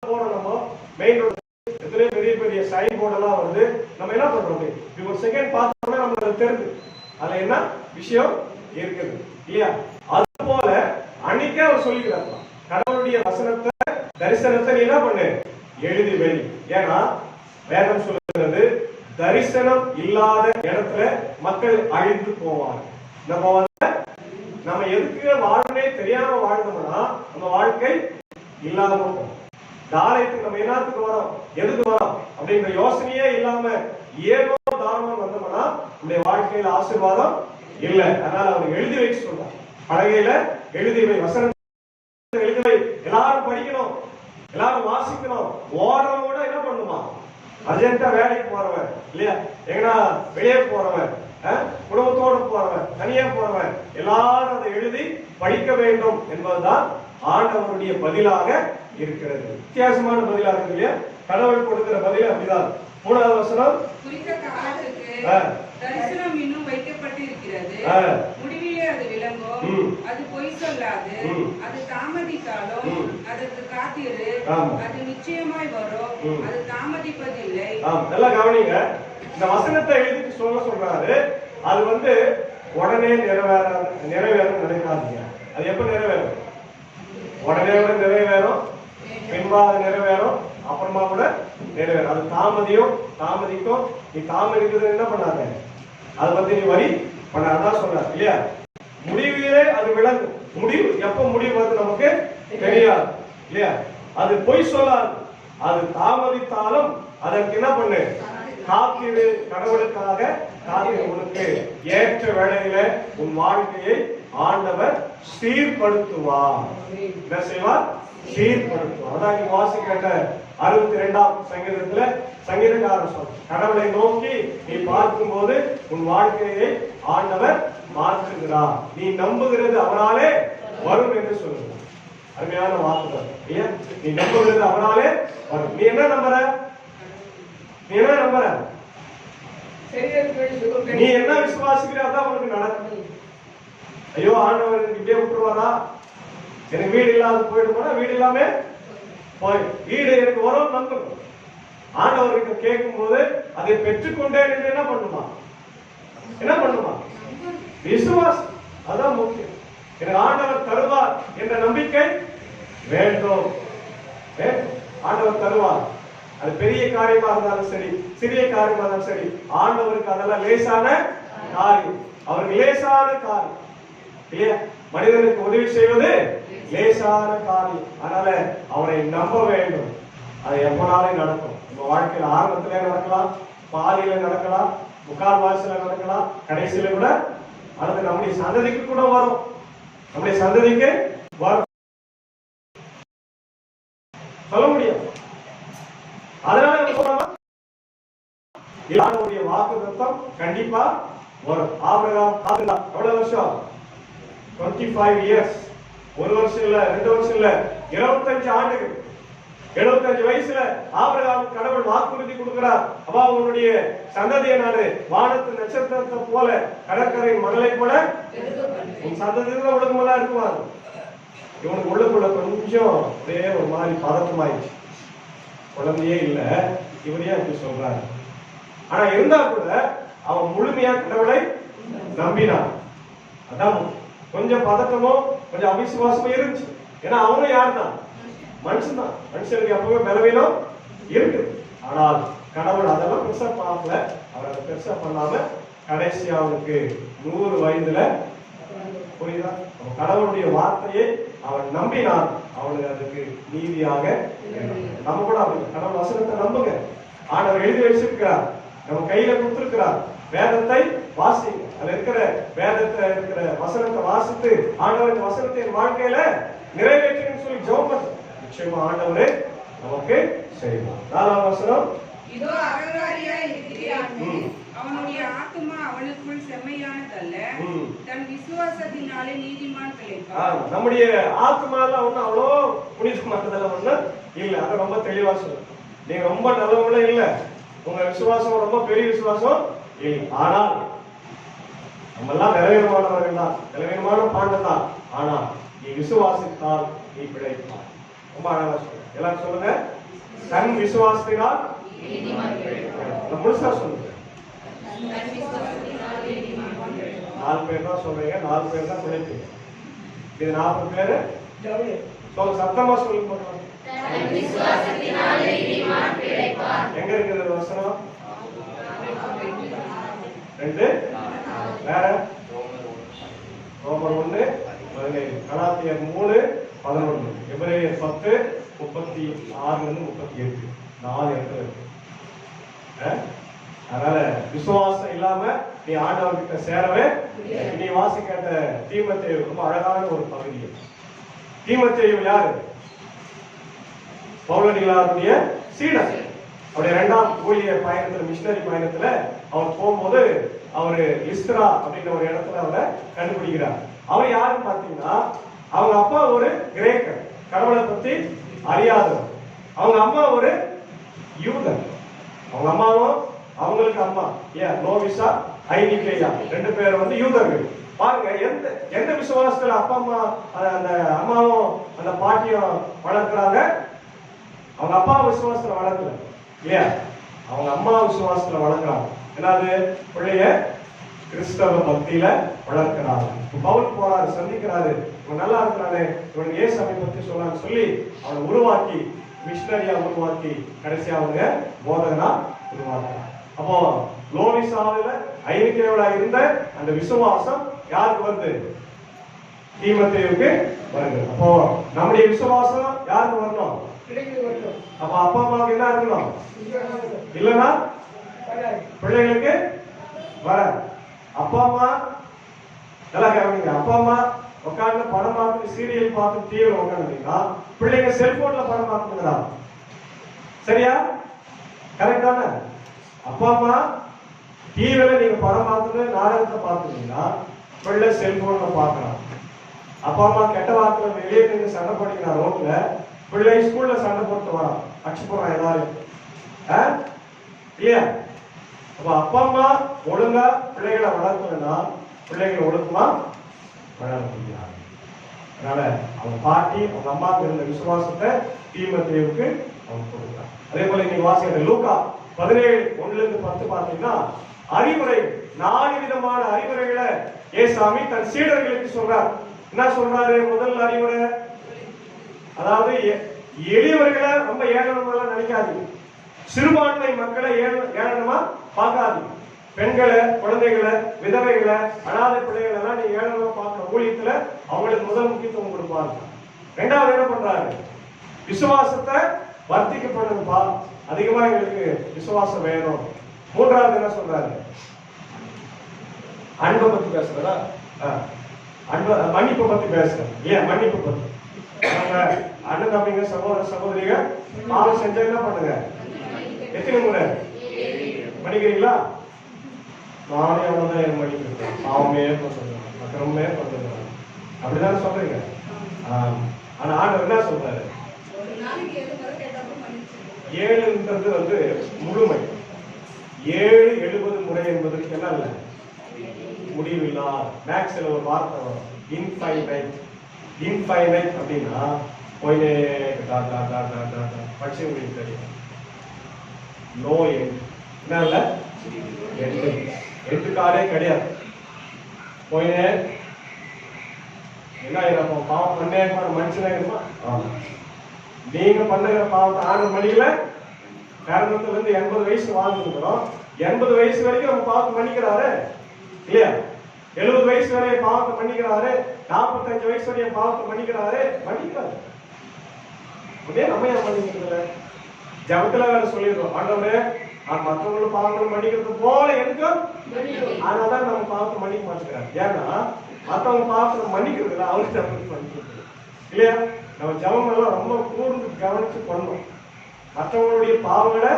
போறோம் மெயின் ரோடு, எத்தனை பெரிய பெரிய சைன் போர்டு எல்லாம் வருது. நம்ம என்ன பண்றோம்? ஒரு செகண்ட் பார்த்தோம்னா நம்மளுக்கு தெரிஞ்சு அதுல என்ன விஷயம் இருக்குது இல்லையா? அது போல அன்னைக்கே அவர் சொல்லிக்கிறார், கடவுளுடைய வசனத்தை தரிசனத்தை நீ என்ன பண்ணு, எழுதி வை. ஏன்னா வேதம் சொல்லுகிறது, தரிசனம் இல்லாத இடத்துல மக்கள் அழிந்து போவாங்க. நம்ம எதுக்கு வாழனே தெரியாம வாழ்ந்தோம்னா நம்ம வாழ்க்கை இல்லாம போகும். ஆலயத்துக்கு நம்ம என்னத்துக்கு வரோம், எதுக்கு வரோம் அப்படின்ற யோசனையே இல்லாம ஏனோ தானமா வந்தோம்னா நம்முடைய வாழ்க்கையில ஆசீர்வாதம் இல்லை. அதனால அவர் எழுதி வைக்க சொல்றார், பலகையில எழுதி வை, வசனத்தை எழுதி வை. எல்லாரும் படிக்கணும், எல்லாரும் வாசிக்கணும். ஓடுறவங்க கூட என்ன பண்ணுமா, அர்ஜென்ட்டா வேலைக்கு போறவன் இல்லையா, எங்கன்னா வெளியே போறவன், குடும்பத்தோடு போறவன், தனியா போறவன், எல்லாரும் அதை எழுதி படிக்க வேண்டும் என்பதுதான் ஆண்டவருடைய பதிலாக இருக்கிறது. வித்தியாசமான பதிலாக இருக்கு இல்லையா? கடவுள் கொடுக்கிற பதில் அப்படிதான். 3வது வசனம், குறித்த காலத்துக்கு தரிசனம் இன்னும் வைக்கப்பட்டு இருக்கிறது, முடிவிலே அது விளங்கும், அது பொய் சொல்லாது, அது தாமதித்தாலும் அதற்கு காத்திரு, அது நிச்சயமாய் வரும், அது தாமதிப்பதில்லை. நல்லா கவனிங்க, இந்த வசனத்தை எழுதி சொல்றாரு. அது உடனே நிறைவேறும் நினைக்காதீங்க. அது எப்ப நிறைவேறும்? உடனே கூட நிறைவேறும், பின்பாக நிறைவேறும், அப்புறமா கூட நிறைவேறும். அது தாமதிக்கும். நீ தாமதிக்கிறது என்ன பண்ணாத, அதை பத்தி நீ வரி பண்ணாதான் சொல்ற இல்லையா? முடிவிலே அது விளங்கும். முடிவு எப்ப முடிவு வந்து நமக்கு தெரியாது இல்லையா? அது பொய் சொல்லாது, அது தாமதித்தாலும் அதற்கு என்ன பண்ணு, காத்திரு. கடவுளுக்காக காத்திரு. உனக்கு ஏற்ற வேளையில உன் வாழ்க்கையை ஆண்டவர் சீர்படுத்துவார். என்ன செய்வார்? சீர்படுத்துவார். அதான் நீ வாசிக்கிற 62ஆம் சங்கீதத்துல சங்கீதக்காரர் சொல்ற, கடவுளை நோக்கி நீ பார்க்கும்போது உன் வாழ்க்கையை ஆண்டவர் மாற்றுகிறார். நீ நம்புகிறது அவராலே வரும் என்று சொல்லுங்க. அருமையான வாக்குதான் இல்லையா? நீ நம்புகிறது அவராலே வரும். நீ என்ன நம்புற? நீ என்ன விசுவாசிக்கிற அதான் உனக்கு நடக்கும். ஐயோ ஆண்டவர் இப்படியே விட்டுருவாரா, எனக்கு வீடு இல்லாத போயிடுமா, வீடு இல்லாம போய் வீடு எனக்கு வரும் நம்பணும். ஆண்டவர்கிட்ட கேட்கும் போது அதை பெற்றுக்கொண்டேன் என்று என்ன பண்ணுமா? விசுவாசம். அதான் முக்கியம். எனக்கு ஆண்டவர் தருவார் என்ற நம்பிக்கை வேண்டும். ஆண்டவர் தருவார். அது பெரிய காரியமா இருந்தாலும் சரி, சிறிய காரியமா இருந்தாலும் சரி, ஆண்டவருக்கு அதெல்லாம் லேசான காரியம். அவருக்கு லேசான காரியம் இல்லையா? மனிதனுக்கு உதவி செய்வது லேசான காரியம். அதனால அவரை நம்ப வேண்டும். அது எப்பனாலும் நடக்கும். நம்ம வாழ்க்கையில் ஆரம்பத்திலே நடக்கலாம், பாதியில நடக்கலாம், முக்கால்வாசில நடக்கலாம், கடைசியில கூட அடுத்து நம்முடைய சந்ததிக்கு கூட வரும். நம்முடைய சந்ததிக்கு வரும், சொல்ல முடியும். அதனால வாக்குத்தத்தம் கண்டிப்பா வரும். ஆபிரகாம் எவ்வளவு வருஷம்? 25 இயர்ஸ். 1 வருஷம் இல்ல, 2 வருஷம் இல்ல, 25 ஆண்டுகள். 75 வயசுல ஆபிரகாம் கடவுள் வாக்குறுதி கொடுக்கிறார். அப்பா உன்னுடைய சந்ததியை நாடு வானத்து நட்சத்திரத்தை போல, கடற்கரை மணலை போல உன் சந்ததியில ஒழுங்குமெல்லாம் இருக்குவாங்க. இவனுக்கு உள்ளுக்குள்ள கொஞ்சம் அப்படியே ஒரு மாதிரி பதட்டமாயிடுச்சு. குழந்தையே இல்ல, இவரையா இப்படி சொல்றாரு. ஆனா இருந்தா கூட அவன் முழுமையா கடவுளை நம்பினான். அதான் கொஞ்சம் பதட்டமும் கொஞ்சம் அவிசுவாசமும் இருந்துச்சு. ஏன்னா அவனும் யார் தான்? மனுஷன் தான். மனுஷனுக்கு எப்பவுமே பலவீனம் இருக்கு. ஆனால் கடவுள் அதெல்லாம் பெருசா பார்க்கல. அவர் அதை பெருசா பண்ணாம கடைசி அவனுக்கு 100 வயதுல, புரியுதா, கடவுளுடைய வார்த்தையை அவன் நம்பினான். அவனுக்கு அதுக்கு நீதியாக. நம்ம கூட கடவுள் வசனத்தை நம்புங்க. ஆண்டவர் எழுதி வச்சிருக்கிறார், நம்ம கையில கொடுத்திருக்கிறார். வேதத்தை வாசிங்க. அதுல இருக்கிற வேதத்தை இருக்கிற வசனத்தை வாசித்து ஆண்டவரின் வசனத்தை வாழ்க்கையில நிறைவேற்றுன்னு சொல்லி ஜெபம் பண்ணு. நிச்சயமா ஆண்டவரே நமக்கு செய்வார். 4ஆம் வசனம், இதோ அகங்காரியாய் இருக்கிறான், அவனுடைய ஆத்துமா அவனுக்குள் செம்மையானதல்ல, தன் விசுவாசத்தினாலே நீதிமான் பிழைப்பான். நம்முடைய ஆத்துமால ஒண்ணு அவ்வளோ புனிதமானதெல்லாம் ஒண்ணு இல்ல. அது ரொம்ப தெளிவா சொல்லு. நீங்க ரொம்ப நல்லவங்களே இல்ல, உங்க விசுவாசம் ரொம்ப பெரிய விசுவாசம் இல்லை. ஆனால் நம்ம எல்லாம் நிறைவேறமானவர்கள் தான், நிறைவேறமான பாண்டம் தான். ஆனா நீ விசுவாசித்தால் நீ பிழைப்பாய். ரொம்ப அழகா சொல்லுங்க. எல்லாரும் சொல்லுங்க, தன் விசுவாசத்தினால் முழுசா சொல்லுங்க. 4 பேர் தான் சொல்றீங்க, 4 பேர் தான் பிழைப்பீங்க. இது 40 பேரு சொல்ல சத்தமா சொல்லி போடுறாங்க. எங்க இருக்குது வசனம்? 2 வேற ரோமர் 1 கலாத்தியர் 3:11 எபிரேயர் 10:36 38 4 இடத்துல இருக்கு. அதனால விசுவாசம் இல்லாம நீ ஆண்டவர்கிட்ட சேரவே. நீ வாசிக்கிற தீமோத்தேயு ரொம்ப அழகான ஒரு பகுதி. தீமோத்தேயு யாரு? பவுலடிகளாருடைய சீடன். அவருடைய 2ஆம் ஊழிய பயணத்துல, மிஷனரி பயணத்துல அவர் போகும்போது அவரு லிஸ்த்ரா அப்படின்ற ஒரு இடத்துல அவரை கண்டுபிடிக்கிறார். அவர் யாருன்னு பாத்தீங்கன்னா, அவங்க அப்பா ஒரு கிரேக்கர், கடவுளை பத்தி அறியாதவர். அவங்க அம்மா ஒரு யூதர். அவங்க அம்மாவும் அவங்களுக்கு அம்மா லோவிசா, ஐனிகேயா 2 பேர் வந்து யூதர்கள். பாருங்க, எந்த விசுவாசத்துல அப்பா அம்மா அந்த அம்மாவும் அந்த பாட்டியும் வளர்க்கிறாங்க. அவங்க அப்பா விசுவாசத்துல வளர்க்கல இல்லையா, அவங்க அம்மா விசுவாசத்துல வளர்க்கிறாங்க. என்னது? பிள்ளைய கிறிஸ்தவ பக்தியில வளர்க்கிறாங்க. பவுல் போறாரு, சந்திக்கிறாரு, இவன் நல்லா இருக்கிறானே, இவனுக்கு ஏசாமி பத்தி சொல்லான்னு சொல்லி அவனை உருவாக்கி, மிஷனரியா உருவாக்கி, கடைசியா அவங்க போதகனா உருவாக்குறாங்க. அப்போ லோவிசாவில ஐனிகேயோட இருந்த அந்த விசுவாசம் யாருக்கு வருது? தீமோத்தேயுவுக்கு வருது. அப்போ நம்முடைய விசுவாசம் யாருக்கு வரணும்? அப்ப அப்பா அம்மாவுக்கு என்ன இருக்கணும்? இல்லைன்னா பிள்ளைகளுக்கு வர. அப்பா அம்மா நல்லா கவனிங்க. அப்பா அம்மா உட்காந்து படம் பார்த்து, சீரியல் பார்த்து, டிவியில் உட்காந்துட்டீங்கன்னா பிள்ளைங்க செல்போன்ல படம் பார்த்துங்களா? சரியா? கரெக்டான? அப்பா அம்மா டிவியில நீங்க படம் பார்த்துட்டு நாடகத்தை பார்த்துட்டீங்கன்னா பிள்ளை செல்போன்ல பார்க்கலாம். அப்பா அம்மா கெட்ட வார்த்தையில வெளியே நின்று சண்டை போட்டீங்கன்னா ரோட்ல, பிள்ளை ஸ்கூல்ல சண்டை போட்டு வரான், அடிச்சு போறான் எல்லாரும் இல்லையா? அப்ப அப்பா அம்மா ஒழுங்கா பிள்ளைகளை வளர்க்கணும்னா பிள்ளைகளை ஒழுக்கமா வளர முடியாது. அதனால அவங்க பாட்டி, அவங்க அம்மாவுக்கு இருந்த விசுவாசத்தை தீமோத்தேயுவுக்கு அவங்க கொடுத்தாங்க. அதே போல இன்னைக்கு வாசிக்கிற லூக்கா 17:1-10 பாத்தீங்கன்னா அறிவுரை, 4 விதமான அறிவுரைகளை ஏசாமி தன் சீடர்களுக்கு சொல்றார். என்ன சொல்றாரு? முதல் அறிவுரை, அதாவது எளியவர்களை ரொம்ப ஏளனமா நினைக்காதீங்க, சிறுபான்மை மக்களை ஏளனமா பார்க்காதீங்க, பெண்களை, குழந்தைகளை, விதவைகளை, அனாதை பிள்ளைகளை எல்லாம் நீங்க ஏளனமா பார்க்கணும். ஊழியத்துல அவங்களுக்கு முதல் முக்கியத்துவம் கொடுப்பாங்க. 2வது என்ன பண்றாரு? விசுவாசத்தை வர்த்திக்க பண்ணுங்கப்பா, அதிகமா எங்களுக்கு விசுவாசம் வேணும். 3வது என்ன சொல்றாரு? அன்பை பத்தி பேசுறதா? அன்பு, மன்னிப்பு பத்தி பேசுறேன். ஏன் மன்னிப்பு பத்தி? அண்ணன் தம்பிங்க, சகோதர சகோதரிங்க பாவம் செஞ்சா என்ன பண்ணுங்க? எத்தனை முறை மன்னிக்கிறீங்களா? நானே அவ்வளவுதான் மன்னிக்கிறேன், பாவமே பண்றேன், அக்கிரமே பண்றேன், அப்படிதான் சொல்றீங்க. ஆனா ஆண்டவர் என்ன சொல்றாரு? 7ன்றது வந்து முழுமை. 7 70 முறை என்பதற்கு என்ன இல்ல, முடிவில்லா. மேக்ஸ்ல ஒரு வார்த்தை வரும், இன்ஃபைனைட். இன்ஃபைனைட் அப்படின்னா போயினே படிச்சு உங்களுக்கு தெரியும். No end. என்ன இல்ல, எட்டுக்காலே கிடையாது. போயினே என்ன ஆயிரம் பாவம் பண்ணே மனுஷனே இருமா. நீங்க பண்ணுகிற பாவத்தை ஆண்டு மணியில காரணத்துல இருந்து 80 வயசு வாழ்ந்துருக்கிறோம். 80 வயசு வரைக்கும் நம்ம பாவத்தை மன்னிக்கிறாரு இல்லையா? 70 வயசு வரைய பாவத்தை மன்னிக்கிறாரு, 45 வயசு வரைய பாவத்தை மன்னிக்கிறாரு. அப்படியே நம்ம ஏன் மன்னிக்கிறது? ஜபத்துல வேற சொல்லிடுறோம், ஆண்டவரே மற்றவங்களும் பாவங்களும் மன்னிக்கிறது போல எனக்கும். ஆனாதான் நம்ம பாவத்தை மன்னிக்க மாட்டேங்கிறாரு. ஏன்னா மற்றவங்க பாவத்தை மன்னிக்கிறது இல்லை, அவருக்கு மன்னிக்கிறது இல்லையா? நம்ம ஜபம் எல்லாம் ரொம்ப கூர்ந்து கவனிச்சு பண்ணணும். மற்றவங்களுடைய பாவங்களை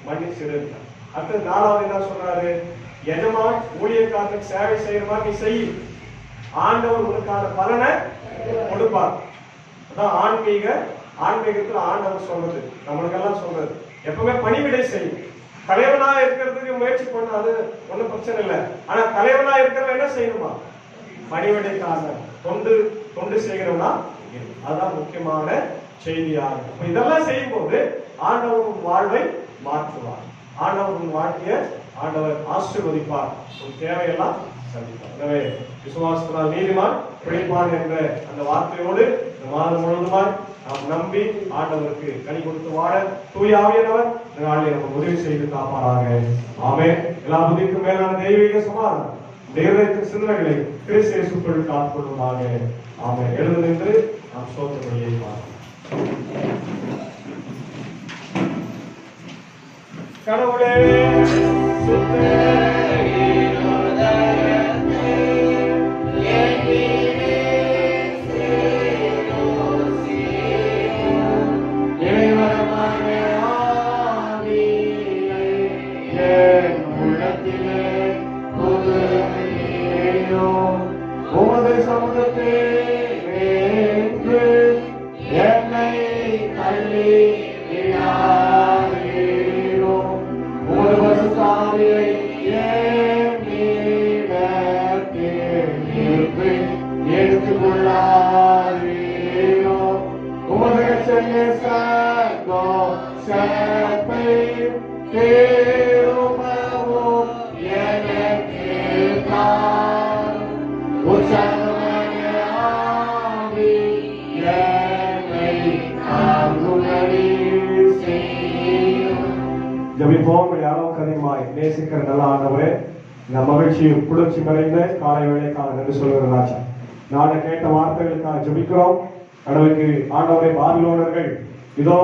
மன்னிச்சிருக்க. அடுத்து 4வது என்ன சொல்றாரு? எஜமான் ஊழியக்காரனுக்கு சேவை செய்யற மாதிரி நீ செய், ஆண்டவர் உனக்கான பலனை கொடுப்பார். அதான் ஆன்மீகத்துல ஆண்டவர் சொல்றது, நம்மளுக்கெல்லாம் சொல்றது. எப்பவுமே பணிவிடை செய்யும். தலைவனா இருக்கிறதுக்கு முயற்சி பண்ண, அது ஒன்றும் பிரச்சனை இல்லை. ஆனா தலைவனா இருக்கிறவன் என்ன செய்யணுமா? பணிவிடைக்காரன், தொண்டு செய்கிறவனா. அதுதான் முக்கியமான செய்தியாக. இதெல்லாம் செய்யும் போது ஆண்டவர் உன் வாழ்வை மாற்றுவார். ஆண்டவர் உன் வாழ்க்கைய ஆண்டவர் ஆசீர்வதிப்பார். உன் தேவையெல்லாம் சந்திப்போம். எனவே விசுவாசத்தினால் நீதிமான் பிழைப்பான் என்ற அந்த வார்த்தையோடு இந்த மாதம் முழுவதுமாய் நாம் நம்பி ஆண்டவருக்கு கனி கொடுத்து வாழ தூய ஆவியானவர் இந்த நாளில் நமக்கு உதவி செய்து காப்பாராக. ஆமென். எல்லா புதிக்கும் மேலான தெய்வீக சமாதானம் தேவத்தின் சிந்தனைகளை கிறிஸ்து இயேசுக்குள் காத்துக்கொள்வதாக. ஆமென். எழுந்து நின்று நாம் சோதனையை கடவுளே உமது சமூகத்தை என்னை தள்ளி உமது பசுத்தாவியை எடுத்துக்கொள்ளாதீரோ உமது செப்பை தேருமவும் எனக்கு ஜபிப்போம். யாரும் கனிமாய் நேசிக்கிற நல்ல ஆண்டவரே, இந்த மகிழ்ச்சியும் குளிர்ச்சி மறைந்த காலை வேளைக்காக நன்றி சொல்கிற ராஜா. நாங்கள் கேட்ட வார்த்தைகளுக்காக ஜபிக்கிறோம். கடவுளுக்கு ஆண்டவரை பாபிலோனர்கள் இதோ